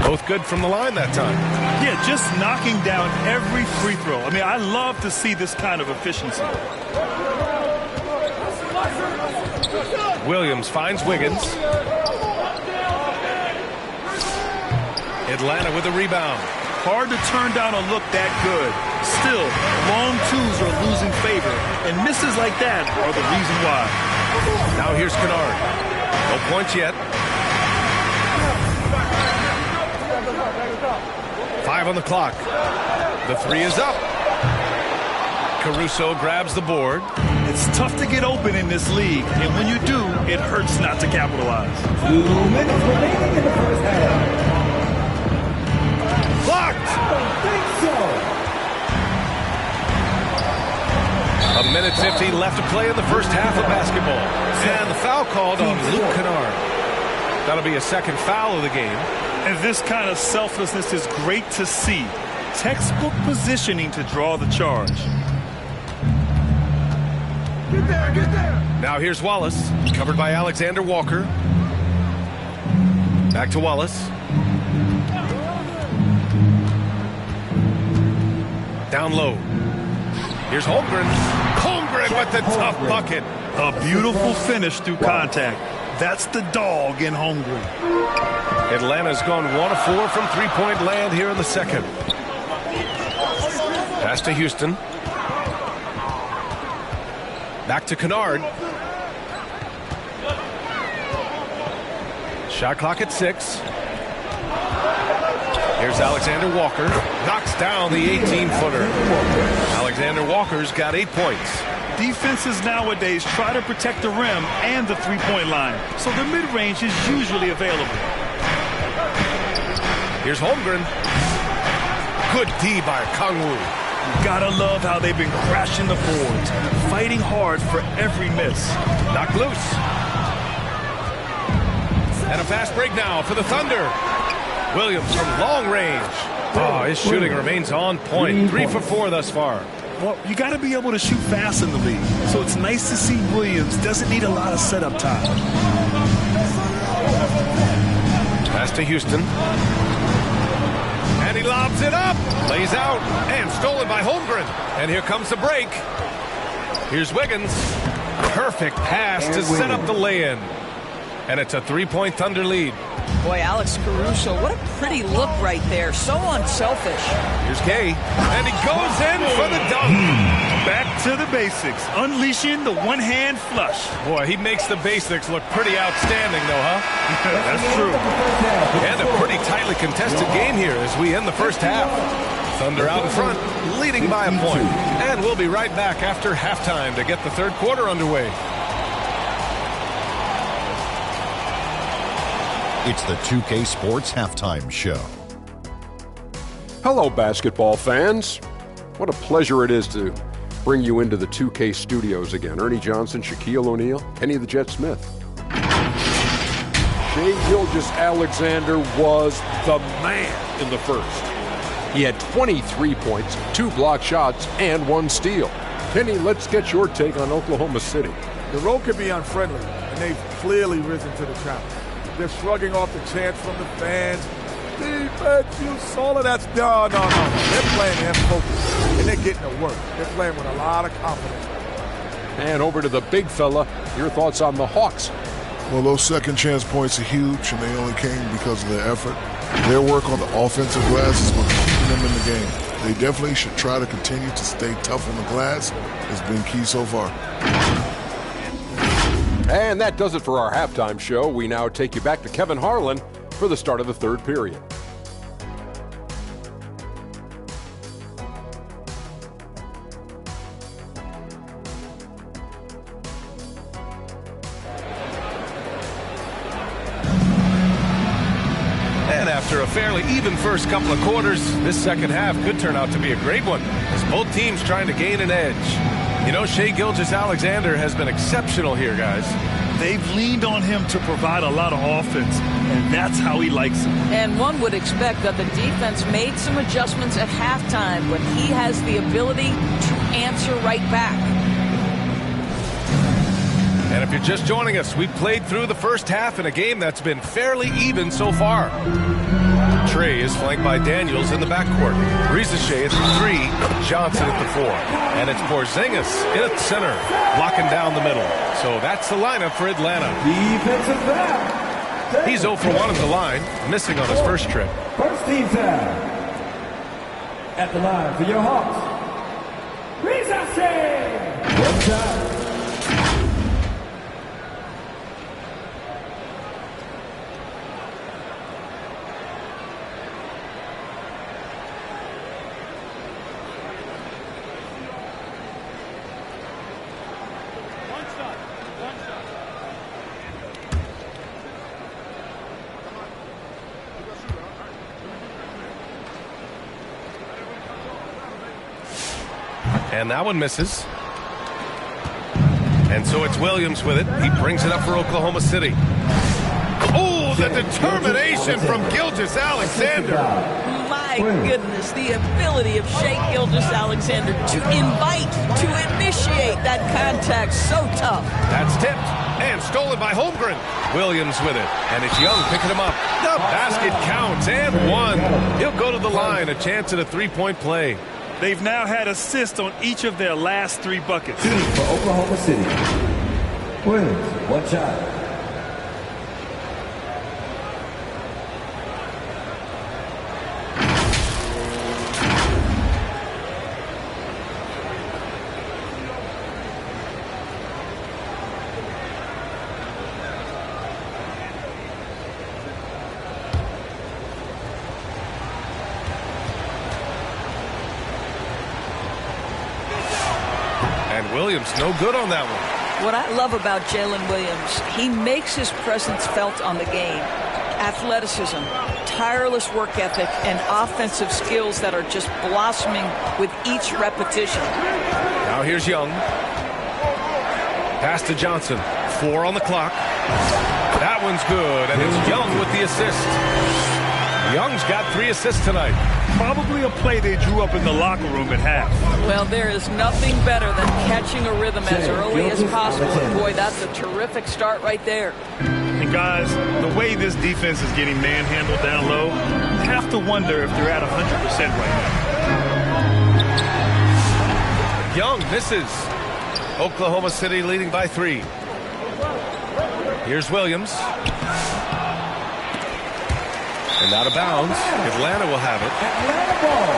Both good from the line that time. Yeah, just knocking down every free throw. I mean, I love to see this kind of efficiency. Williams finds Wiggins. Atlanta with the rebound. Hard to turn down a look that good. Still, long twos are losing favor, and misses like that are the reason why. Now here's Kennard. No points yet. 5 on the clock. The three is up. Caruso grabs the board. It's tough to get open in this league, and when you do, it hurts not to capitalize. 2 minutes remaining in the first half. Blocked! Don't think so. A minute 15 left to play in the first half of basketball. And the foul called on Luke Kennard. That'll be a second foul of the game. And this kind of selflessness is great to see. Textbook positioning to draw the charge. Get there, get there. Now here's Wallace, covered by Alexander Walker. Back to Wallace. Down low. Here's Holmgren. Holmgren with the tough bucket. A beautiful finish through contact. That's the dog in Holmgren. Atlanta's gone 1 of 4 from three-point land here in the second. Pass to Houston. Back to Kennard. Shot clock at 6. Here's Alexander Walker. Knocks down the 18-footer. Alexander Walker's got 8 points. Defenses nowadays try to protect the rim and the three-point line, so the mid-range is usually available. Here's Holmgren. Good D by Kongwu. You gotta love how they've been crashing the boards, fighting hard for every miss. Knocked loose. And a fast break now for the Thunder. Williams from long range. Oh, his shooting remains on point. 3 for 4 thus far. Well, you got to be able to shoot fast in the league, so it's nice to see Williams doesn't need a lot of setup time. Pass to Houston. And he lobs it up. Lays out. And stolen by Holmgren. And here comes the break. Here's Wiggins. Perfect pass to set up the lay-in. And it's a 3-point Thunder lead. Boy, Alex Caruso, what a pretty look right there. So unselfish. Here's Kay. And he goes in for the dunk. Back to the basics. Unleashing the one-hand flush. Boy, he makes the basics look pretty outstanding, though, huh? That's true. And a pretty tightly contested game here as we end the first half. Thunder out in front, leading by a point. And we'll be right back after halftime to get the third quarter underway. It's the 2K Sports Halftime Show. Hello, basketball fans. What a pleasure it is to bring you into the 2K studios again. Ernie Johnson, Shaquille O'Neal, Kenny the Jet Smith. Shai Gilgeous-Alexander was the man in the first. He had 23 points, 2 block shots, and 1 steal. Kenny, let's get your take on Oklahoma City. The road can be unfriendly, and they've clearly risen to the challenge. They're shrugging off the chants from the fans. Defense, you solid. That's no. They're playing in focus, and they're getting to work. They're playing with a lot of confidence. And over to the big fella, your thoughts on the Hawks. Well, those second chance points are huge, and they only came because of their effort. Their work on the offensive glass is what's keeping them in the game. They definitely should try to continue to stay tough on the glass. It's been key so far. And that does it for our halftime show. We now take you back to Kevin Harlan for the start of the third period. And after a fairly even first couple of quarters, this second half could turn out to be a great one as both teams trying to gain an edge. You know, Shai Gilgeous-Alexander has been exceptional here, guys. They've leaned on him to provide a lot of offense, and that's how he likes it. And one would expect that the defense made some adjustments at halftime, but he has the ability to answer right back. And if you're just joining us, we've played through the first half in a game that's been fairly even so far. Trey is flanked by Daniels in the backcourt. Rizachet at the 3, Johnson at the 4. And it's Porzingis in at center, locking down the middle. So that's the lineup for Atlanta. Defensive foul. He's 0 for 1 at the line, missing on his first trip. First team foul. At the line for your Hawks. Rizachet. One time. And that one misses. And so it's Williams with it. He brings it up for Oklahoma City. Oh, the determination from Gilgeous-Alexander. My goodness, the ability of Shai Gilgeous-Alexander to invite, to initiate that contact, so tough. That's tipped and stolen by Holmgren. Williams with it, and it's Young picking him up. The basket counts and one. He'll go to the line, a chance at a three-point play. They've now had assists on each of their last 3 buckets. Shooting for Oklahoma City. Williams, one shot. Williams, no good on that one. What I love about Jalen Williams, he makes his presence felt on the game. Athleticism, tireless work ethic, and offensive skills that are just blossoming with each repetition. Now here's Young. Pass to Johnson. 4 on the clock. That one's good, and it's Young with the assist. Young's got 3 assists tonight. Probably a play they drew up in the locker room at half. Well, there is nothing better than catching a rhythm as early as possible. And boy, that's a terrific start right there. And guys, the way this defense is getting manhandled down low, I have to wonder if they're at 100% right now. Young misses. Oklahoma City leading by 3. Here's Williams. And out of bounds. Atlanta will have it. Atlanta ball.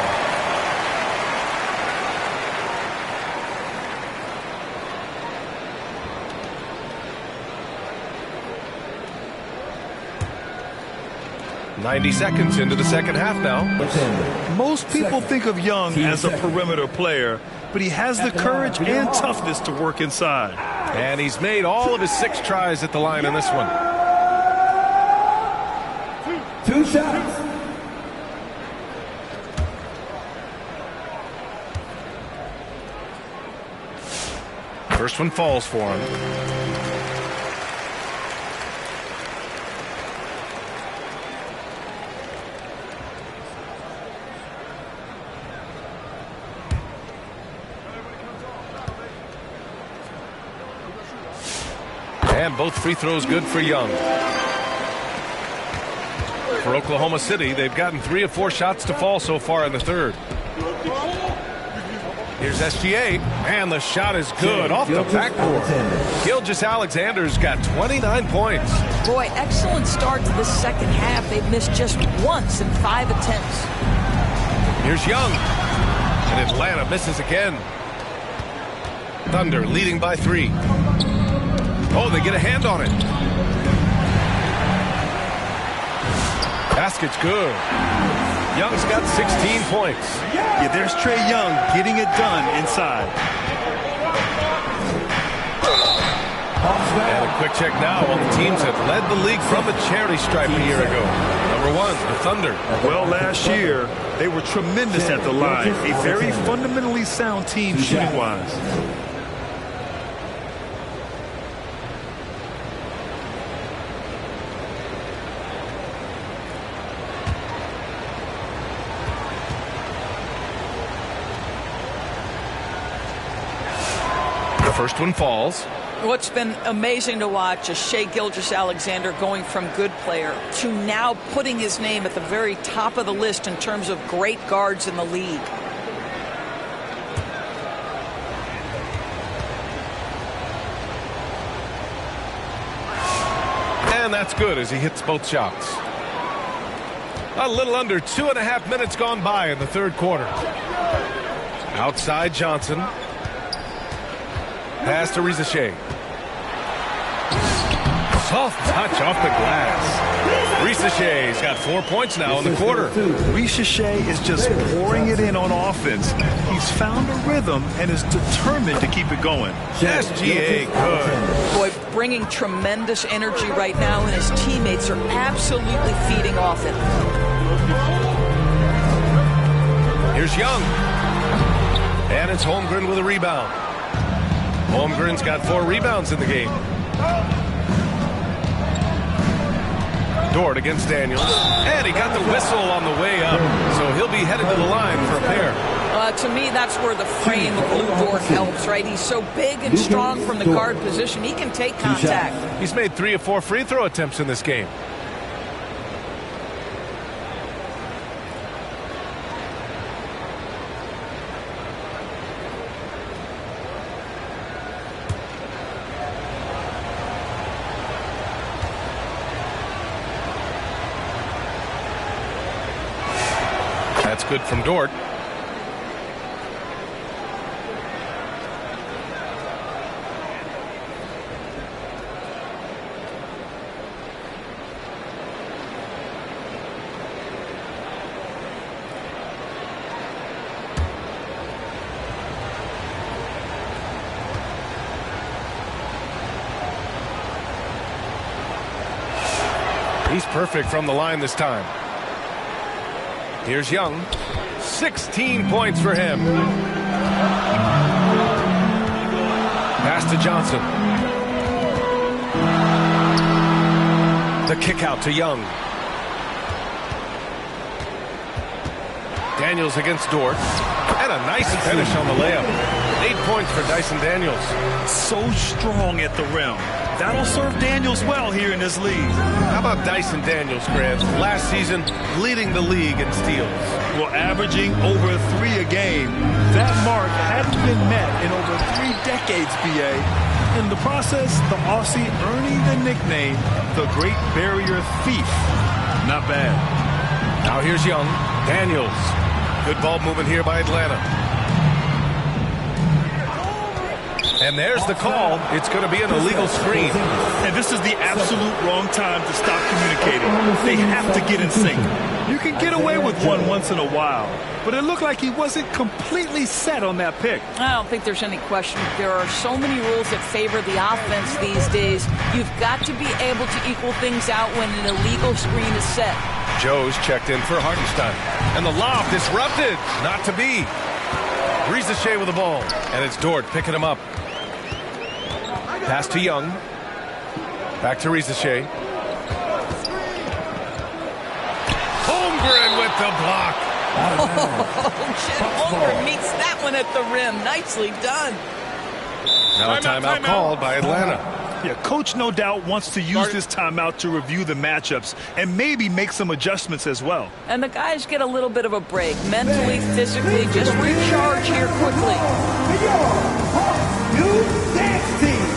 .90 seconds into the second half now. Most people think of Young as a perimeter player, but he has the courage and toughness to work inside. And he's made all of his 6 tries at the line in this one. 2 shots. First one falls for him. And both free throws good for Young. For Oklahoma City, they've gotten 3 of 4 shots to fall so far in the third. Here's SGA, and the shot is good off the backboard. Gilgeous-Alexander's got 29 points. Boy, excellent start to this second half. They've missed just once in 5 attempts. Here's Young, and Atlanta misses again. Thunder leading by 3. Oh, they get a hand on it. Basket's good. Young's got 16 points. Yeah, there's Trae Young getting it done inside. And a quick check now on the teams that led the league from the charity stripe a year ago. Number 1, the Thunder. Well, last year, they were tremendous at the line. A very fundamentally sound team shooting-wise. First one falls. What's been amazing to watch is Shai Gilgeous-Alexander going from good player to now putting his name at the very top of the list in terms of great guards in the league. And that's good as he hits both shots. A little under 2.5 minutes gone by in the third quarter. Outside Johnson. Pass to Shai. Soft touch off the glass. Shai's got 4 points now in the quarter. Shai is just pouring it in on offense. He's found a rhythm and is determined to keep it going. SGA good. Boy, bringing tremendous energy right now, and his teammates are absolutely feeding off him. Here's Young. And it's Holmgren with a rebound. Holmgren's got 4 rebounds in the game. Dort against Daniels. And he got the whistle on the way up. So he'll be headed to the line for a pair. To me, that's where the frame of Lou Dort helps, right? He's so big and strong from the guard position. He can take contact. He's made 3 of 4 free throw attempts in this game. That's good from Dort. He's perfect from the line this time. Here's Young. 16 points for him. Pass to Johnson. The kick out to Young. Daniels against Dort. And a nice finish on the layup. 8 points for Dyson Daniels. So strong at the rim. That'll serve Daniels well here in this league. How about Dyson Daniels, Grant? Last season, leading the league in steals. Well, averaging over 3 a game. That mark hadn't been met in over 3 decades, BA. In the process, the Aussie earning the nickname, the Great Barrier Thief. Not bad. Now here's Young. Daniels. Good ball movement here by Atlanta. And there's the call. It's going to be an illegal screen. And this is the absolute wrong time to stop communicating. They have to get in sync. You can get away with one once in a while, but it looked like he wasn't completely set on that pick. I don't think there's any question. There are so many rules that favor the offense these days. You've got to be able to equal things out when an illegal screen is set. Joe's checked in for Hartenstein. And the lob disrupted. Not to be. Shai with the ball. And it's Dort picking him up. Pass to Young. Back to Shai. Holmgren with the block. Chet Holmgren meets that one at the rim. Nicely done. Now a timeout called by Atlanta. Yeah, coach no doubt wants to use this timeout to review the matchups and maybe make some adjustments as well. And the guys get a little bit of a break. Mentally, physically, just recharge here quickly. New dance team.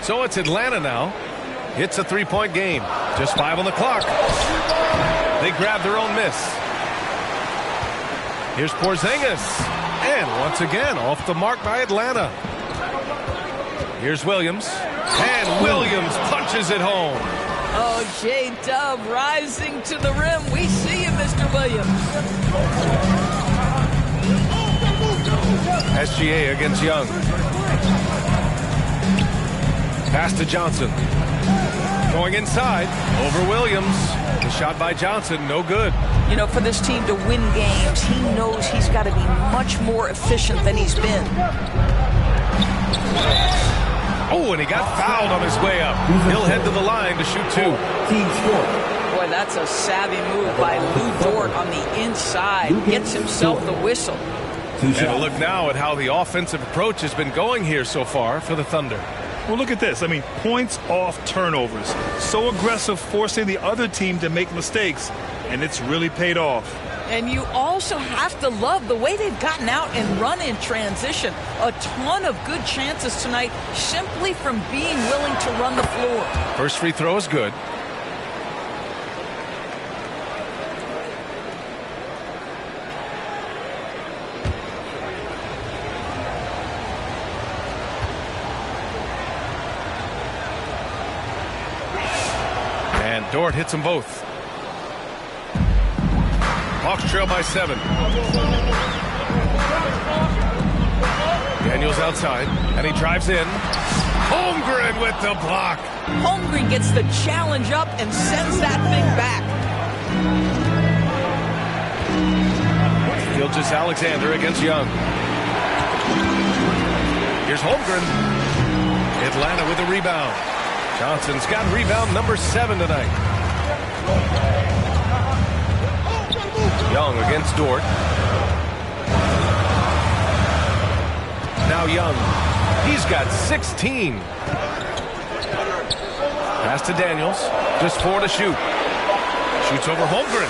So it's Atlanta now. It's a 3-point game. Just 5 on the clock. They grab their own miss. Here's Porzingis. And once again, off the mark by Atlanta. Here's Williams. And Williams punches it home. Oh, J-Dub rising to the rim. We see you, Mr. Williams. SGA against Young. Pass to Johnson. Going inside. Over Williams. The shot by Johnson, no good. You know, for this team to win games, he knows he's got to be much more efficient than he's been. Oh, and he got fouled on his way up. He'll head to the line to shoot 2. Boy, that's a savvy move by Lou Dort on the inside. Gets himself the whistle. And a look now at how the offensive approach has been going here so far for the Thunder. Well, look at this. I mean, points off turnovers. So aggressive, forcing the other team to make mistakes, and it's really paid off. And you also have to love the way they've gotten out and run in transition. A ton of good chances tonight simply from being willing to run the floor. First free throw is good. And Dort hits them both. Hawks trail by 7. Daniels outside, and he drives in. Holmgren with the block. Holmgren gets the challenge up and sends that thing back. Gilgeous-Alexander against Young. Here's Holmgren. Atlanta with a rebound. Johnson's got rebound number 7 tonight. Young against Dort. Now Young. He's got 16. Pass to Daniels. Just 4 to shoot. Shoots over Holmgren.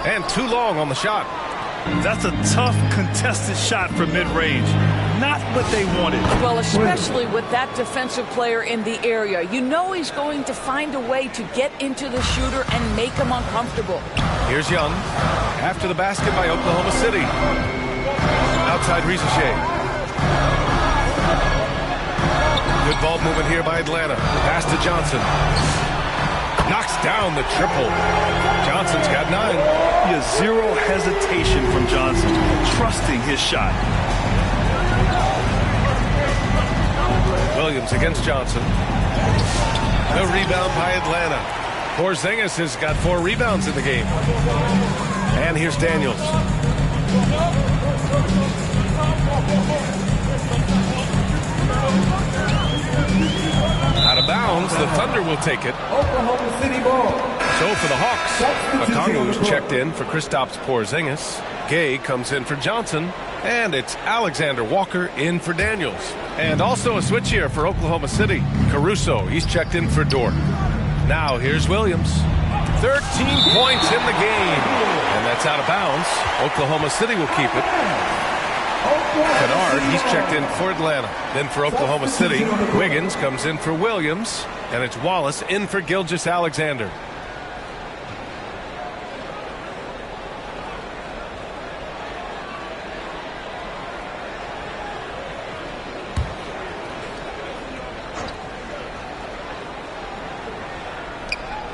And too long on the shot. That's a tough, contested shot from mid-range. Not what they wanted. Well, especially with that defensive player in the area. You know he's going to find a way to get into the shooter and make him uncomfortable. Here's Young. After the basket by Oklahoma City. Outside Risacher. Good ball movement here by Atlanta. Pass to Johnson. Knocks down the triple. Johnson's got 9. He has zero hesitation from Johnson, trusting his shot. Williams against Johnson. The rebound by Atlanta. Porzingis has got 4 rebounds in the game. And here's Daniels. Out of bounds, the Thunder will take it. Oklahoma City ball. So for the Hawks, Okongwu's checked in for Kristaps Porzingis. Gay comes in for Johnson. And it's Alexander Walker in for Daniels. And also a switch here for Oklahoma City. Caruso, he's checked in for Dort. Now here's Williams. 13 points in the game. And that's out of bounds. Oklahoma City will keep it. Kennard, he's checked in for Atlanta. Then for Oklahoma City, Wiggins comes in for Williams. And it's Wallace in for Gilgeous-Alexander.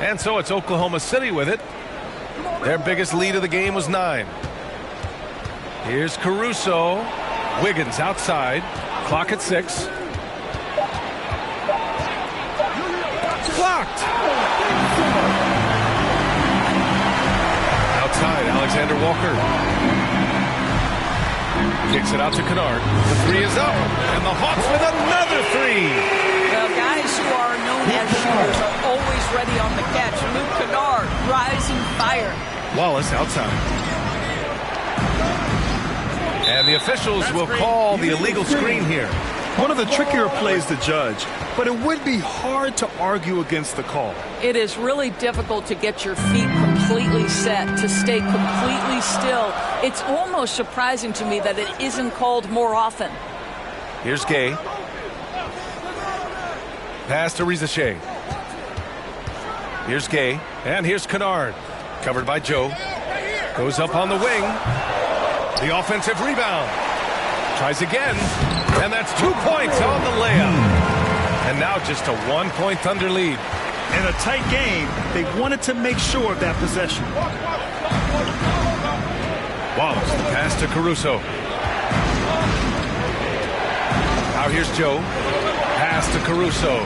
And so it's Oklahoma City with it. Their biggest lead of the game was 9. Here's Caruso. Wiggins outside. Clock at 6. Blocked. Outside, Alexander Walker. Kicks it out to Kennard. The 3 is up. And the Hawks with another 3. Well, guys who are known as shooters are always ready on the catch. Luke Kennard, rising fire. Wallace outside. And the officials will call the illegal screen here. One of the trickier plays to judge, but it would be hard to argue against the call. It is really difficult to get your feet completely set, to stay completely still. It's almost surprising to me that it isn't called more often. Here's Gay. Pass to Rizachet. Here's Gay, and here's Kennard. Covered by Joe. Goes up on the wing. The offensive rebound. Tries again, and that's 2 points on the layup. And now just a 1-point Thunder lead. In a tight game, they wanted to make sure of that possession. Wallace, the pass to Caruso. Now here's Joe. Pass to Caruso.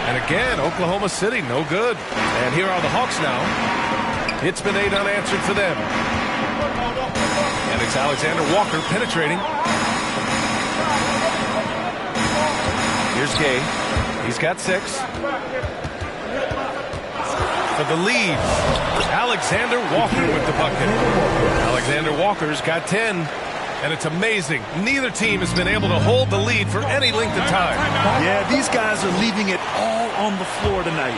And again, Oklahoma City, no good. And here are the Hawks now. It's been 8 unanswered for them. And it's Alexander Walker penetrating. Here's Gay. He's got 6. For the lead, Alexander Walker with the bucket. Alexander Walker's got 10. And it's amazing. Neither team has been able to hold the lead for any length of time. Yeah, these guys are leaving it all on the floor tonight.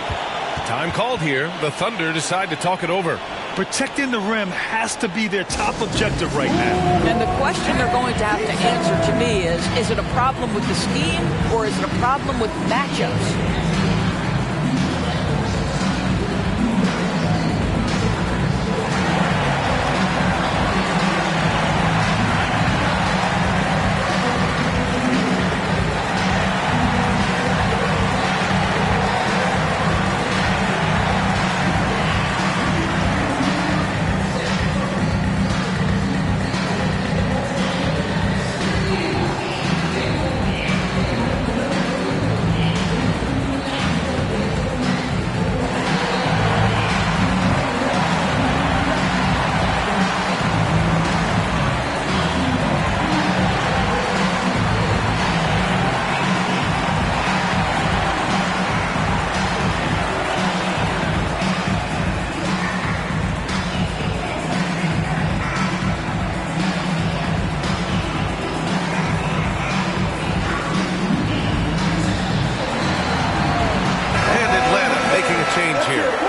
Time called here. The Thunder decide to talk it over. Protecting the rim has to be their top objective right now. And the question they're going to have to answer to me is it a problem with the scheme or is it a problem with matchups?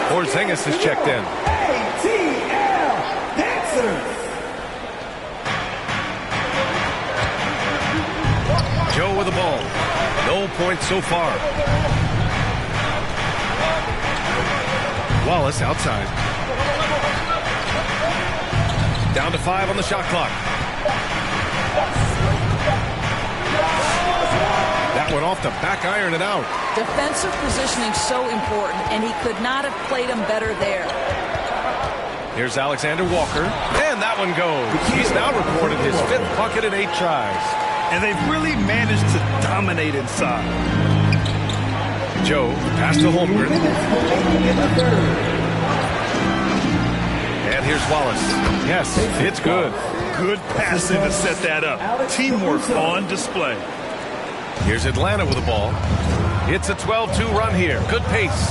Porzingis is checked in. ATL Dancers. Joe with the ball. No points so far. Wallace outside. Down to 5 on the shot clock. That went off the back iron and out. Defensive positioning so important, and he could not have played him better there. Here's Alexander Walker, and that one goes. He's now recorded his 5th bucket in 8 tries. And they've really managed to dominate inside. Joe, pass to Holmgren. And here's Wallace. Yes, it's good. Good passing to set that up. Teamwork on display. Here's Atlanta with the ball. It's a 12-2 run here. Good pace.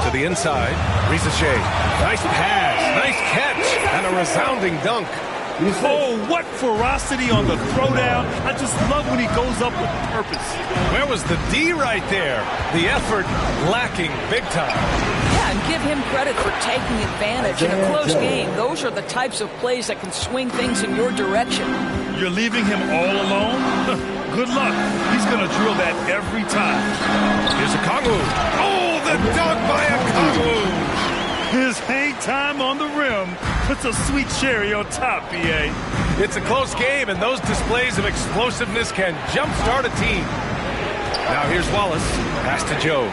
To the inside. Rizachet. Nice pass. Nice catch. And a resounding dunk. Oh, what ferocity on the throwdown. I just love when he goes up with purpose. Where was the D right there? The effort lacking big time. Yeah, and give him credit for taking advantage. In a close game, those are the types of plays that can swing things in your direction. You're leaving him all alone? Good luck. He's going to drill that every time. Here's a Kongwu. Oh, the dunk by a Kongwu. His hang time on the rim puts a sweet cherry on top, B.A. It's a close game, and those displays of explosiveness can jumpstart a team. Now here's Wallace. Pass to Joe.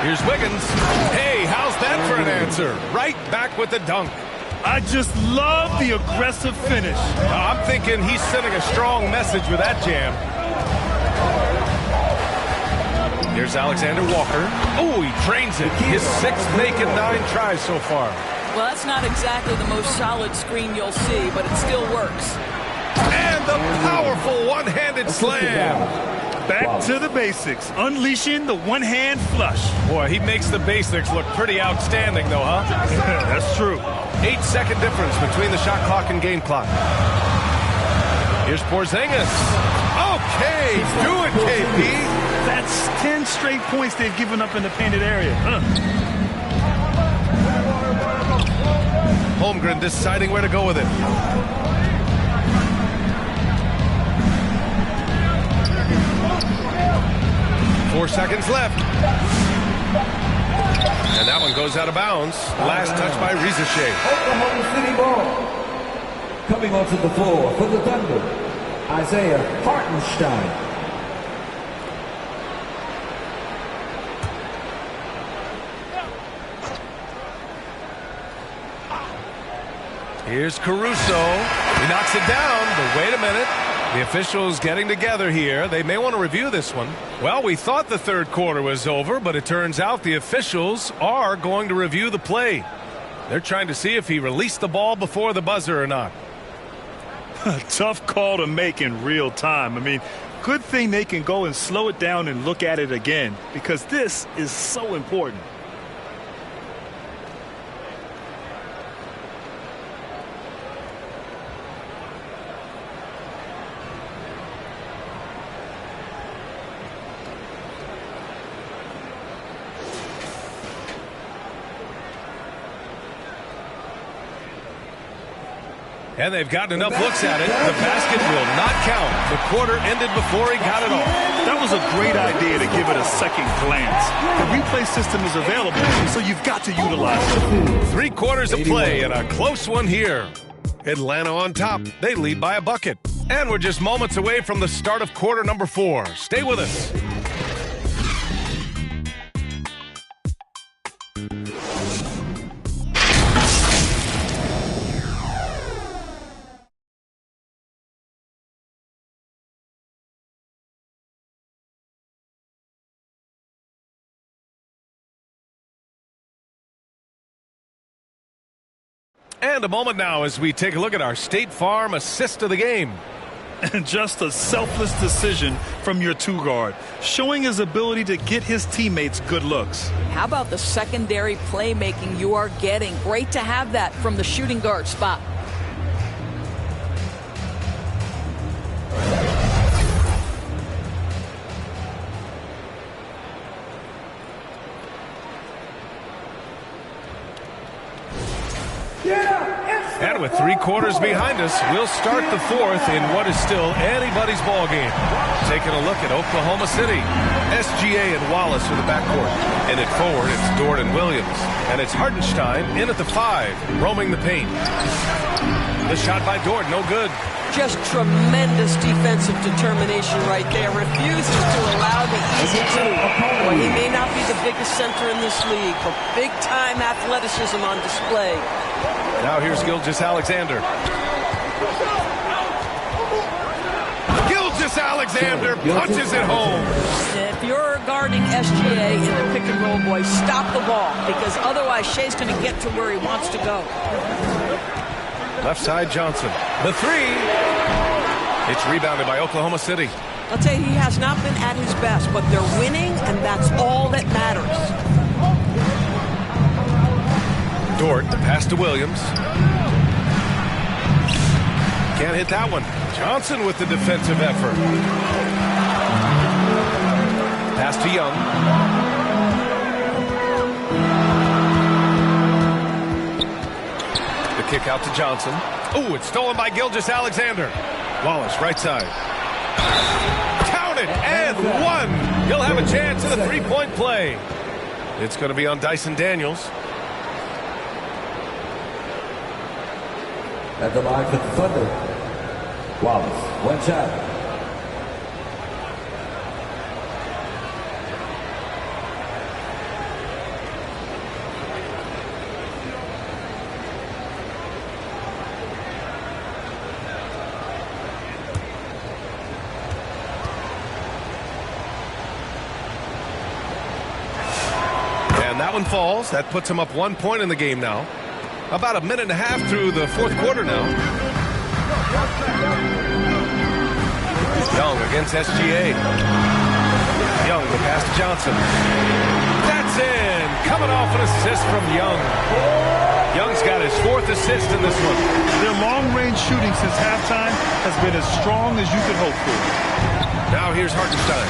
Here's Wiggins. Hey, how's that for an answer? Right back with the dunk. I just love the aggressive finish. I'm thinking he's sending a strong message with that jam. Here's Alexander Walker. Oh, he trains it. His 6th make in 9 tries so far. Well, that's not exactly the most solid screen you'll see, but it still works. And the powerful one-handed slam. Back to the basics. Unleashing the one-hand flush. Boy, he makes the basics look pretty outstanding, though, huh? That's true. 8-second difference between the shot clock and game clock. Here's Porzingis. Okay, do it, KP. That's 10 straight points they've given up in the painted area. Holmgren deciding where to go with it. 4 seconds left. And that one goes out of bounds. Last touch by Rizachet. Oklahoma City ball. Coming onto the floor for the Thunder, Isaiah Hartenstein. Here's Caruso. He knocks it down, but wait a minute. The officials getting together here. They may want to review this one. Well, we thought the third quarter was over, but it turns out the officials are going to review the play. They're trying to see if he released the ball before the buzzer or not. A tough call to make in real time. I mean, good thing they can go and slow it down and look at it again, because this is so important. And they've gotten enough looks at it. The basket will not count. The quarter ended before he got it off. That was a great idea to give it a second glance. The replay system is available, so you've got to utilize it. 3 quarters of play and a close one here. Atlanta on top. They lead by a bucket. And we're just moments away from the start of quarter number 4. Stay with us. And a moment now as we take a look at our State Farm assist of the game. And just a selfless decision from your 2-guard, showing his ability to get his teammates good looks. How about the secondary playmaking you are getting? Great to have that from the shooting guard spot. And with 3 quarters behind us, we'll start the 4th in what is still anybody's ball game. Taking a look at Oklahoma City. SGA and Wallace are the backcourt. And at forward, it's Dort and Williams. And it's Hartenstein in at the 5, roaming the paint. The shot by Dort, no good. Just tremendous defensive determination right there. Refuses to allow the easy two. Well, he may not be the biggest center in this league, but big-time athleticism on display. Now here's Gilgeous-Alexander. Gilgeous-Alexander punches it home. If you're guarding SGA in the pick-and-roll, boys, stop the ball, because otherwise Shea's going to get to where he wants to go. Left side, Johnson. The 3. It's rebounded by Oklahoma City. I'll tell you, he has not been at his best, but they're winning, and that's all that matters. Dort, the pass to Williams. Can't hit that one. Johnson with the defensive effort. Pass to Young. The kick out to Johnson. Oh, it's stolen by Gilgeous-Alexander. Wallace, right side. Count it, and 1. He'll have a chance at a 3-point play. It's going to be on Dyson Daniels. At the line for the Thunder, Wallace, 1 shot. And that one falls. That puts him up 1 point in the game now. About a minute and a half through the 4th quarter now. Young against SGA. Young, the pass to Johnson. That's in. Coming off an assist from Young. Young's got his 4th assist in this one. Their long-range shooting since halftime has been as strong as you could hope for. Now here's Hartenstein.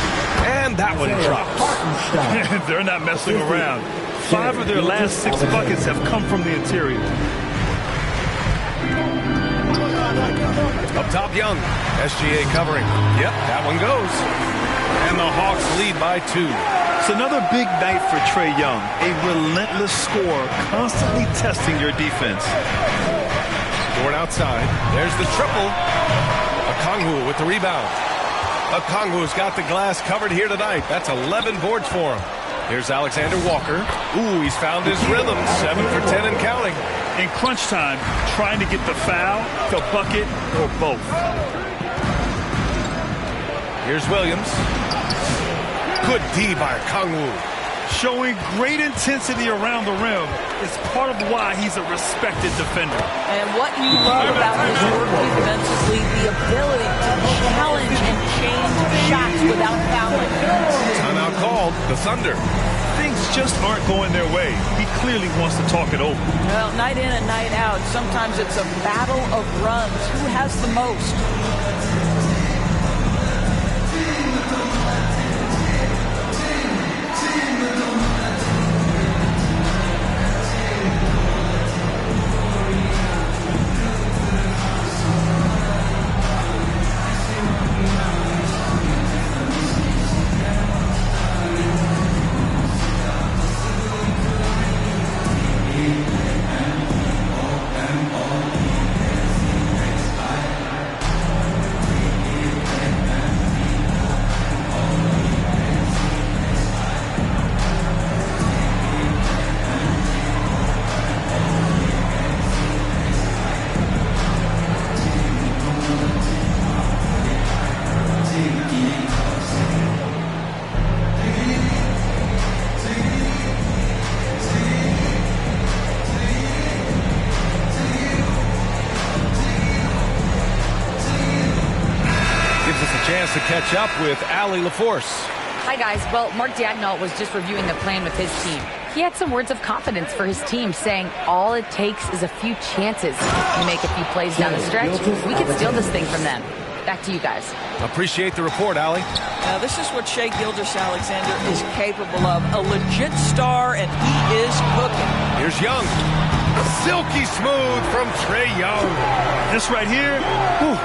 And that one drops. They're not messing around. 5 of their last 6 buckets have come from the interior. Up top, Young. SGA covering. Yep, that one goes. And the Hawks lead by 2. It's another big night for Trae Young. A relentless scorer, constantly testing your defense. Dort outside. There's the triple. Okongwu with the rebound. Okongwu's got the glass covered here tonight. That's 11 boards for him. Here's Alexander Walker. Ooh, he's found his rhythm. 7 for 10 and counting. In crunch time, trying to get the foul, the bucket, or both. Here's Williams. Good D by Okongwu. Showing great intensity around the rim is part of why he's a respected defender. And what you love about his work defensively, the ability to challenge and change shots without fouling. Timeout called. The Thunder. Things just aren't going their way. He clearly wants to talk it over. Well, night in and night out, sometimes it's a battle of runs. Who has the most? To catch up with Allie LaForce. Hi, guys. Well, Mark Daigneault was just reviewing the plan with his team. He had some words of confidence for his team, saying all it takes is a few chances. We make a few plays down the stretch, we can steal this thing from them. Back to you guys. Appreciate the report, Allie. Now, this is what Shai Gilgeous-Alexander is capable of. A legit star, and he is cooking. Here's Young. Silky smooth from Trae Young. This right here, whew,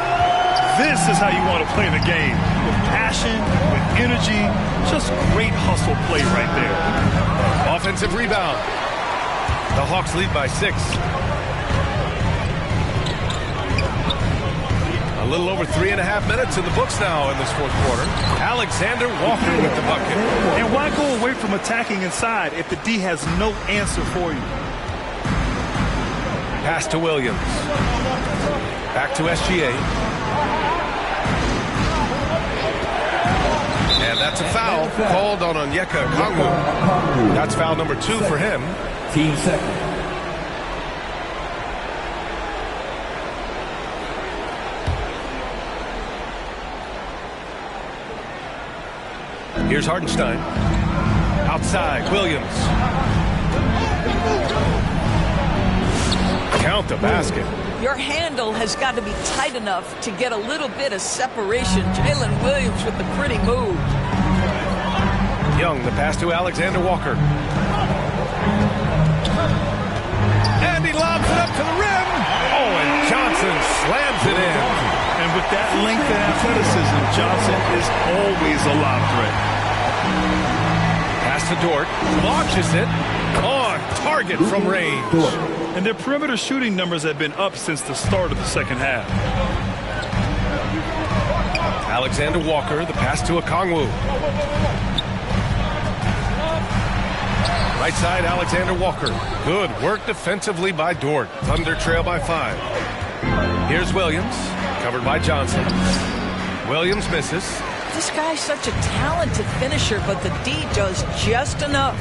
this is how you want to play the game. With passion, with energy, just great hustle play right there. Offensive rebound. The Hawks lead by 6. A little over 3.5 minutes in the books now in this fourth quarter. Alexander Walker with the bucket. And why go away from attacking inside if the D has no answer for you? Pass to Williams. Back to SGA. And that's a foul called on Onyeka Okongwu. That's foul number 2 for him. Team second. Here's Hartenstein. Outside, Williams. Count the basket. Your handle has got to be tight enough to get a little bit of separation. Jalen Williams with the pretty move. Young, the pass to Alexander Walker. And he lobs it up to the rim. Oh, and Johnson slams it in. And with that length and athleticism, Johnson is always a lob threat. Pass to Dort. Launches it. On target from range. And their perimeter shooting numbers have been up since the start of the second half. Alexander Walker, the pass to Okongwu. Right side, Alexander Walker. Good work defensively by Dort. Thunder trail by 5. Here's Williams, covered by Johnson. Williams misses. This guy's such a talented finisher, but the D does just enough.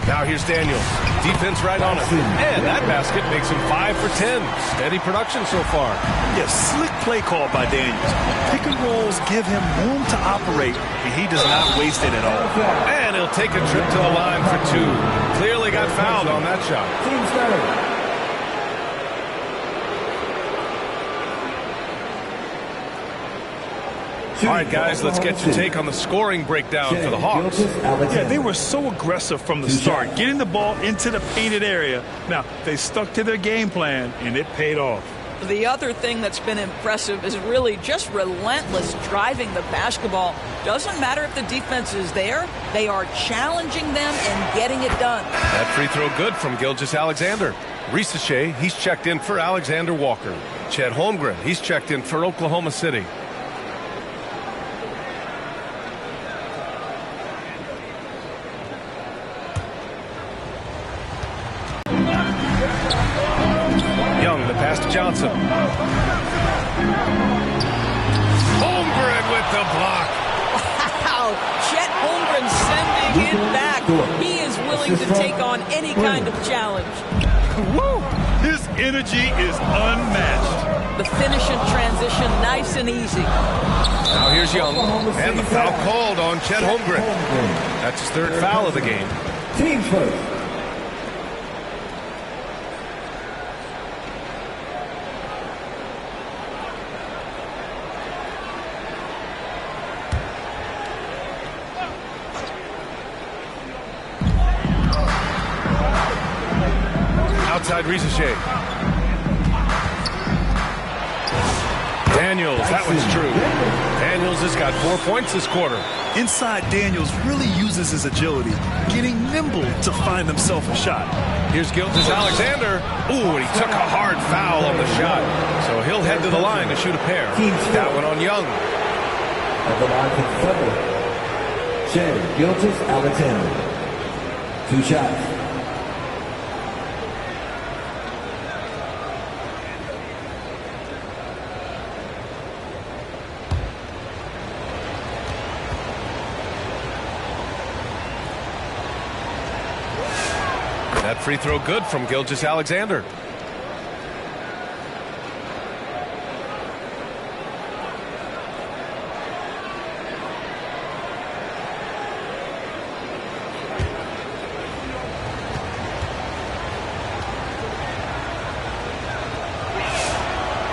Now here's Daniels. Defense right on it. And that basket makes him 5 for 10. Steady production so far. Yes, slick play call by Daniels. Pick and rolls give him room to operate, and he does not waste it at all. And he'll take a trip to the line for 2. Clearly got fouled on that shot. Team started. All right, guys, let's get your take on the scoring breakdown for the Hawks. Yeah, they were so aggressive from the start, getting the ball into the painted area. Now, they stuck to their game plan, and it paid off. The other thing that's been impressive is really just relentless driving the basketball. Doesn't matter if the defense is there, they are challenging them and getting it done. That free throw good from Gilgeous-Alexander. Risache, he's checked in for Alexander Walker. Chet Holmgren, he's checked in for Oklahoma City. Young, the pass to Johnson. Holmgren with the block. Wow, Chet Holmgren sending it back. He is willing to take on any kind of challenge. Woo! His energy is unmatched. The finish in transition, nice and easy. Now here's Young, and the foul called on Chet Holmgren. That's his third foul of the game. Team first. Outside Risache. Daniels, that one's true. Daniels has got 4 points this quarter. Inside, Daniels really uses his agility, getting nimble to find himself a shot. Here's Gilgeous-Alexander. Ooh, and he took a hard foul on the shot. So he'll head to the line to shoot a pair. That one on Young. At the line for Federer, Shea Gilgeous-Alexander. 2 shots. That free throw good from Gilgeous-Alexander.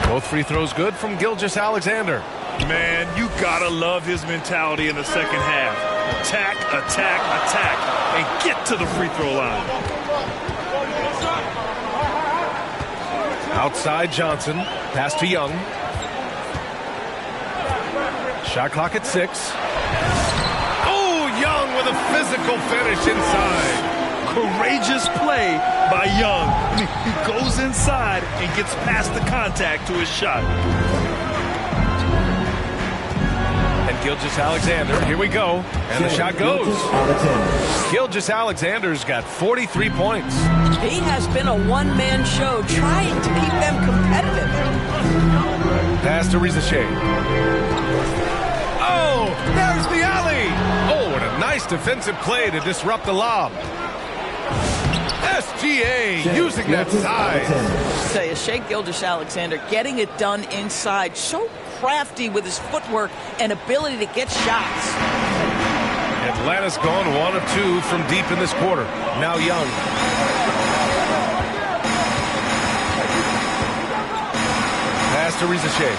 Both free throws good from Gilgeous-Alexander. Man, you gotta love his mentality in the second half. Attack, attack, attack, and get to the free throw line. Outside Johnson, pass to Young. Shot clock at 6. Oh, Young with a physical finish inside. Courageous play by Young. He goes inside and gets past the contact to his shot. And Gilgeous-Alexander, here we go. And the shot goes. Gilgeous-Alexander's got 43 points. He has been a one-man show trying to keep them competitive. Pass to Risache. Oh, there's the alley. Oh, and a nice defensive play to disrupt the lob. SGA using that size. I tell you, Shea Gilgeous-Alexander getting it done inside. So crafty with his footwork and ability to get shots. Atlanta's gone 1 of 2 from deep in this quarter. Now Young. Pass to Risache.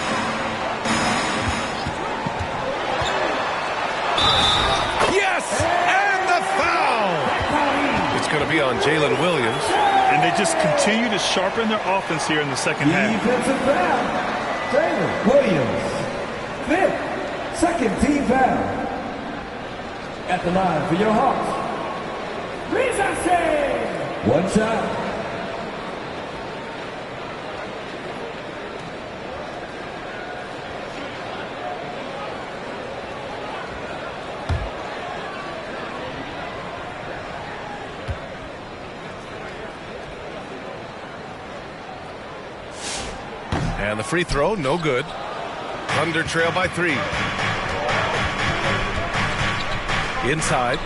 Yes! And the foul! It's going to be on Jalen Williams. And they just continue to sharpen their offense here in the second half. Defensive foul. Jalen Williams. 5th. Second team foul. At the line for your Hawks. Risache. 1 shot. And the free throw, no good. Thunder trail by 3. Inside.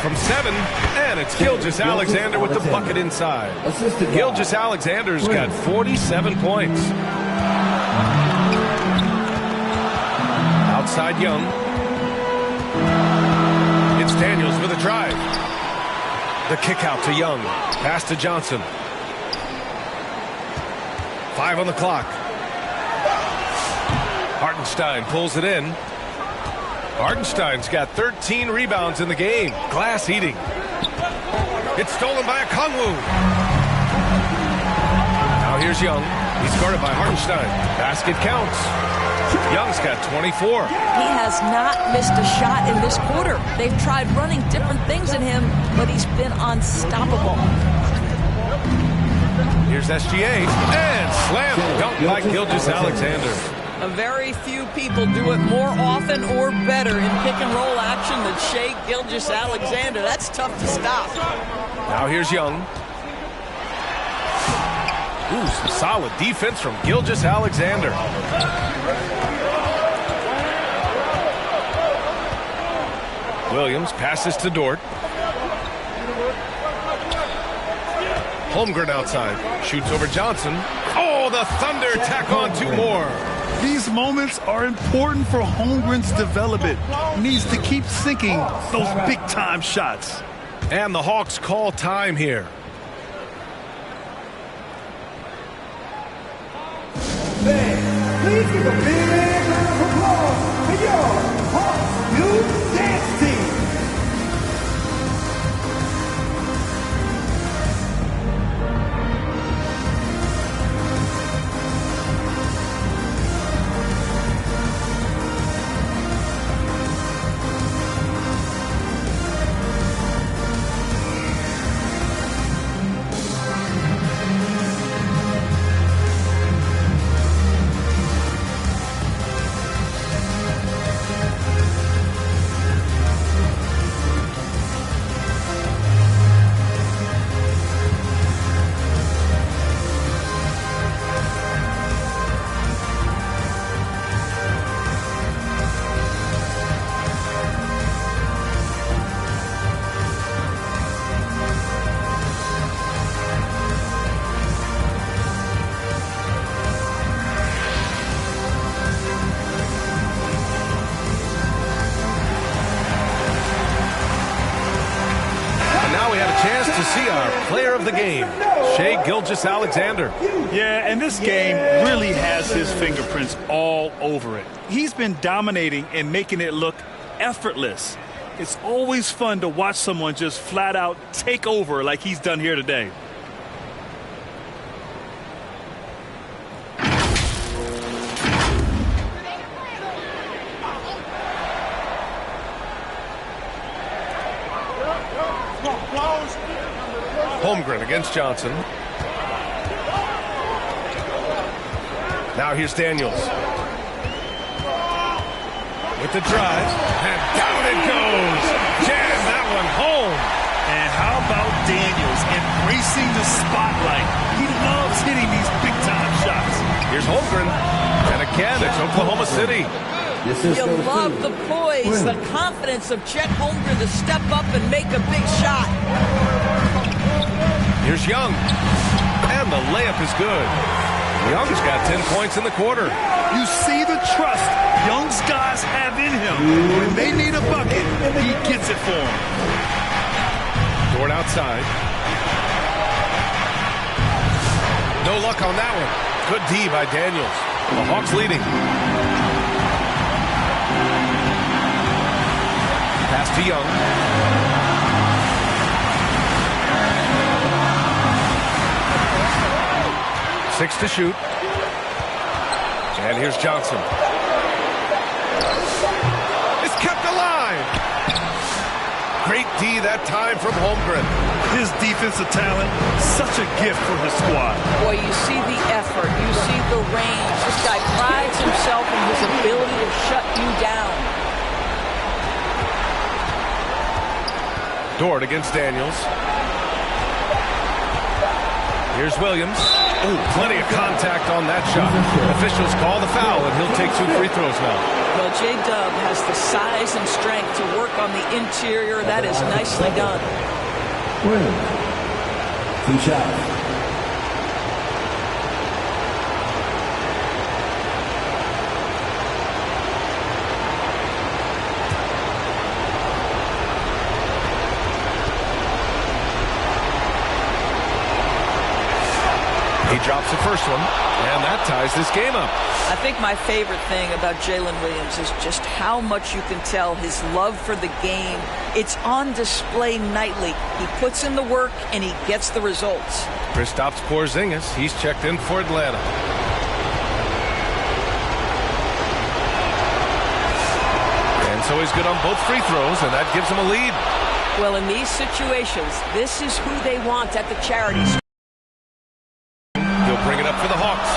From 7. And it's Gilgeous-Alexander with the bucket inside. Gilgeous-Alexander's got 47 points. Outside Young. It's Daniels with a drive. The kick out to Young. Pass to Johnson. 5 on the clock. Hartenstein pulls it in. Hartenstein's got 13 rebounds in the game. Glass eating. It's stolen by Okongwu. Now here's Young. He's guarded by Hartenstein. Basket counts. Young's got 24. He has not missed a shot in this quarter. They've tried running different things in him, but he's been unstoppable. Here's SGA. And slam dunk by Gilgeous-Alexander. Very few people do it more often or better in pick-and-roll action than Shai Gilgeous-Alexander. That's tough to stop. Now here's Young. Ooh, some solid defense from Gilgeous-Alexander. Williams passes to Dort. Holmgren outside. Shoots over Johnson. Oh, the Thunder tack on 2 more. These moments are important for Holmgren's development. He needs to keep sinking those big-time shots. And the Hawks call time here. Please give a big round of applause for your Hawks Youth Dance Team. To see our player of the game, Shai Gilgeous-Alexander. Yeah, and this game really has his fingerprints all over it. He's been dominating and making it look effortless. It's always fun to watch someone just flat out take over like he's done here today. Holmgren against Johnson. Now here's Daniels. With the drive. And down it goes. Jam that one home. And how about Daniels embracing the spotlight? He loves hitting these big-time shots. Here's Holmgren. And again, it's Oklahoma City. You love the poise, the confidence of Chet Holmgren to step up and make a big shot. Here's Young. And the layup is good. Young's got 10 points in the quarter. You see the trust Young's guys have in him. When they need a bucket, he gets it for them. Dort outside. No luck on that one. Good D by Daniels. The Hawks leading. Pass to Young. 6 to shoot. And here's Johnson. It's kept alive. Great D that time from Holmgren. His defensive talent, such a gift for his squad. Boy, you see the effort. You see the range. This guy prides himself in his ability to shut you down. Dort against Daniels. Here's Williams. Ooh, plenty of contact on that shot. Officials call the foul, and he'll take 2 free throws now. Well, J-Dub has the size and strength to work on the interior. That is nicely done. Williams, 2 shots. He drops the first one, and that ties this game up. I think my favorite thing about Jalen Williams is just how much you can tell his love for the game. It's on display nightly. He puts in the work, and he gets the results. Kristaps Porzingis, he's checked in for Atlanta. And so he's good on both free throws, and that gives him a lead. Well, in these situations, this is who they want at the charities. He'll bring it up for the Hawks.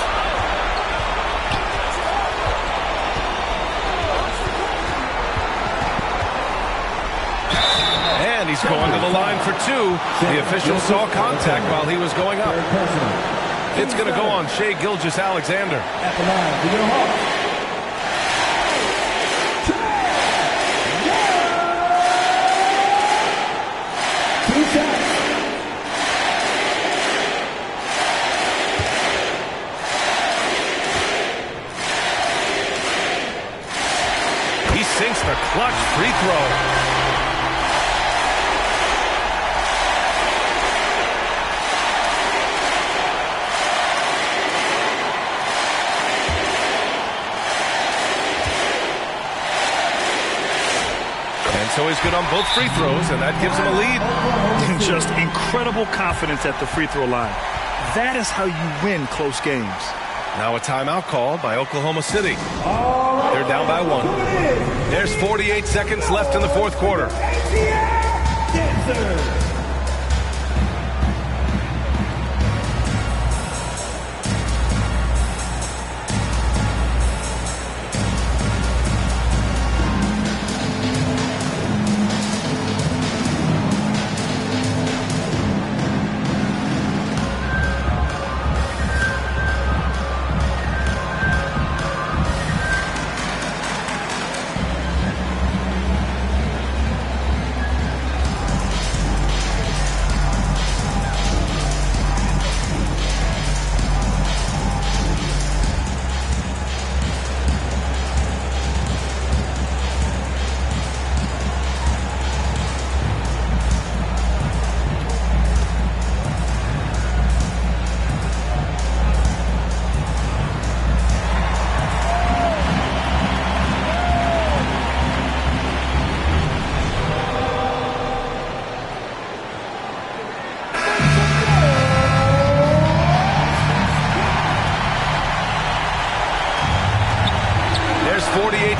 And he's going to the line for two. The official saw contact while he was going up. It's going to go on Shai Gilgeous-Alexander. At the line for your Hawks. He sinks the clutch free throw. So he's good on both free throws, and that gives him a lead. And just incredible confidence at the free throw line. That is how you win close games. Now a timeout called by Oklahoma City. They're down by one. There's 48 seconds left in the fourth quarter.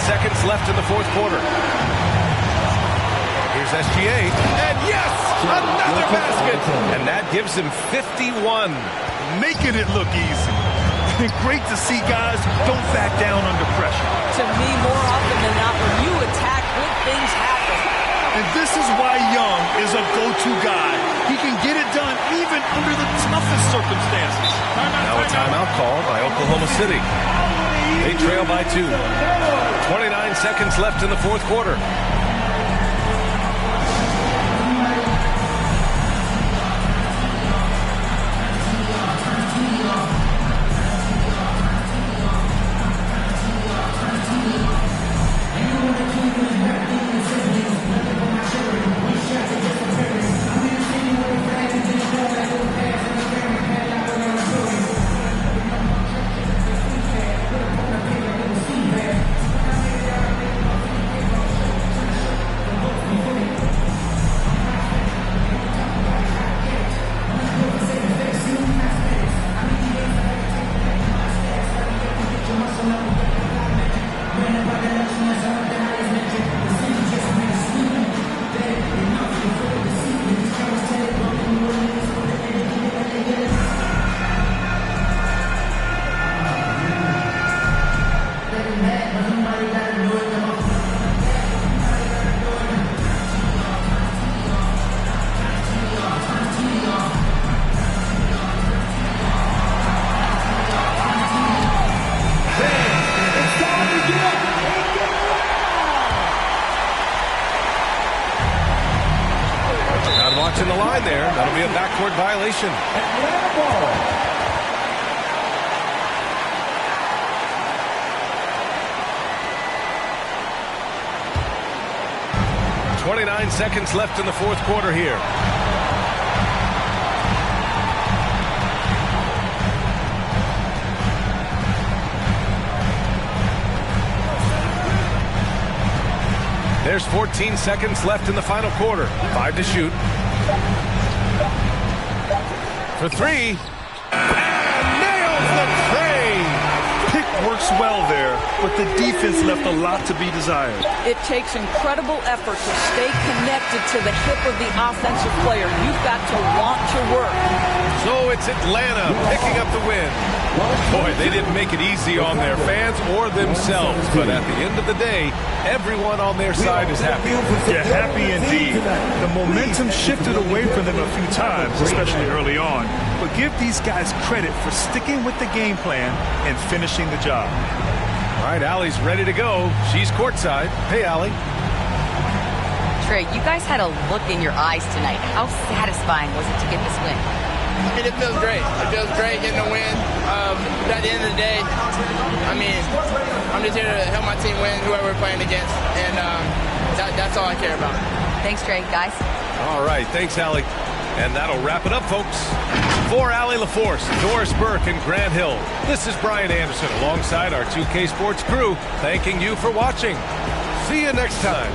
Seconds left in the fourth quarter. Here's SGA, and yes, another basket, and that gives him 51. Making it look easy. Great to see guys who don't back down under pressure. To me, more often than not, when you attack, good things happen. And this is why Young is a go-to guy. He can get it done even under the toughest circumstances. Now a timeout called by Oklahoma City. They trail by 2. 29 seconds left in the fourth quarter. Watching the line there. That'll be a backcourt violation. Atlanta ball. 29 seconds left in the fourth quarter here. There's 14 seconds left in the final quarter. 5 to shoot. For 3. And nails the tray. Pick works well there, but the defense left a lot to be desired. It takes incredible effort to stay connected to the hip of the offensive player. You've got to want to work. So it's Atlanta picking up the win. Boy, they didn't make it easy on their fans or themselves, but at the end of the day, everyone on their side is happy. Yeah, happy indeed. The momentum shifted away from them a few times, especially early on. But give these guys credit for sticking with the game plan and finishing the job. All right, Allie's ready to go. She's courtside. Hey, Allie. Trey, you guys had a look in your eyes tonight. How satisfying was it to get this win? It feels great. It feels great getting a win. But at the end of the day, I'm just here to help my team win, whoever we're playing against, and that's all I care about. Thanks, Trey, guys. All right, thanks, Allie. And that'll wrap it up, folks. For Allie LaForce, Doris Burke, and Grant Hill, this is Brian Anderson alongside our 2K Sports crew, thanking you for watching. See you next time.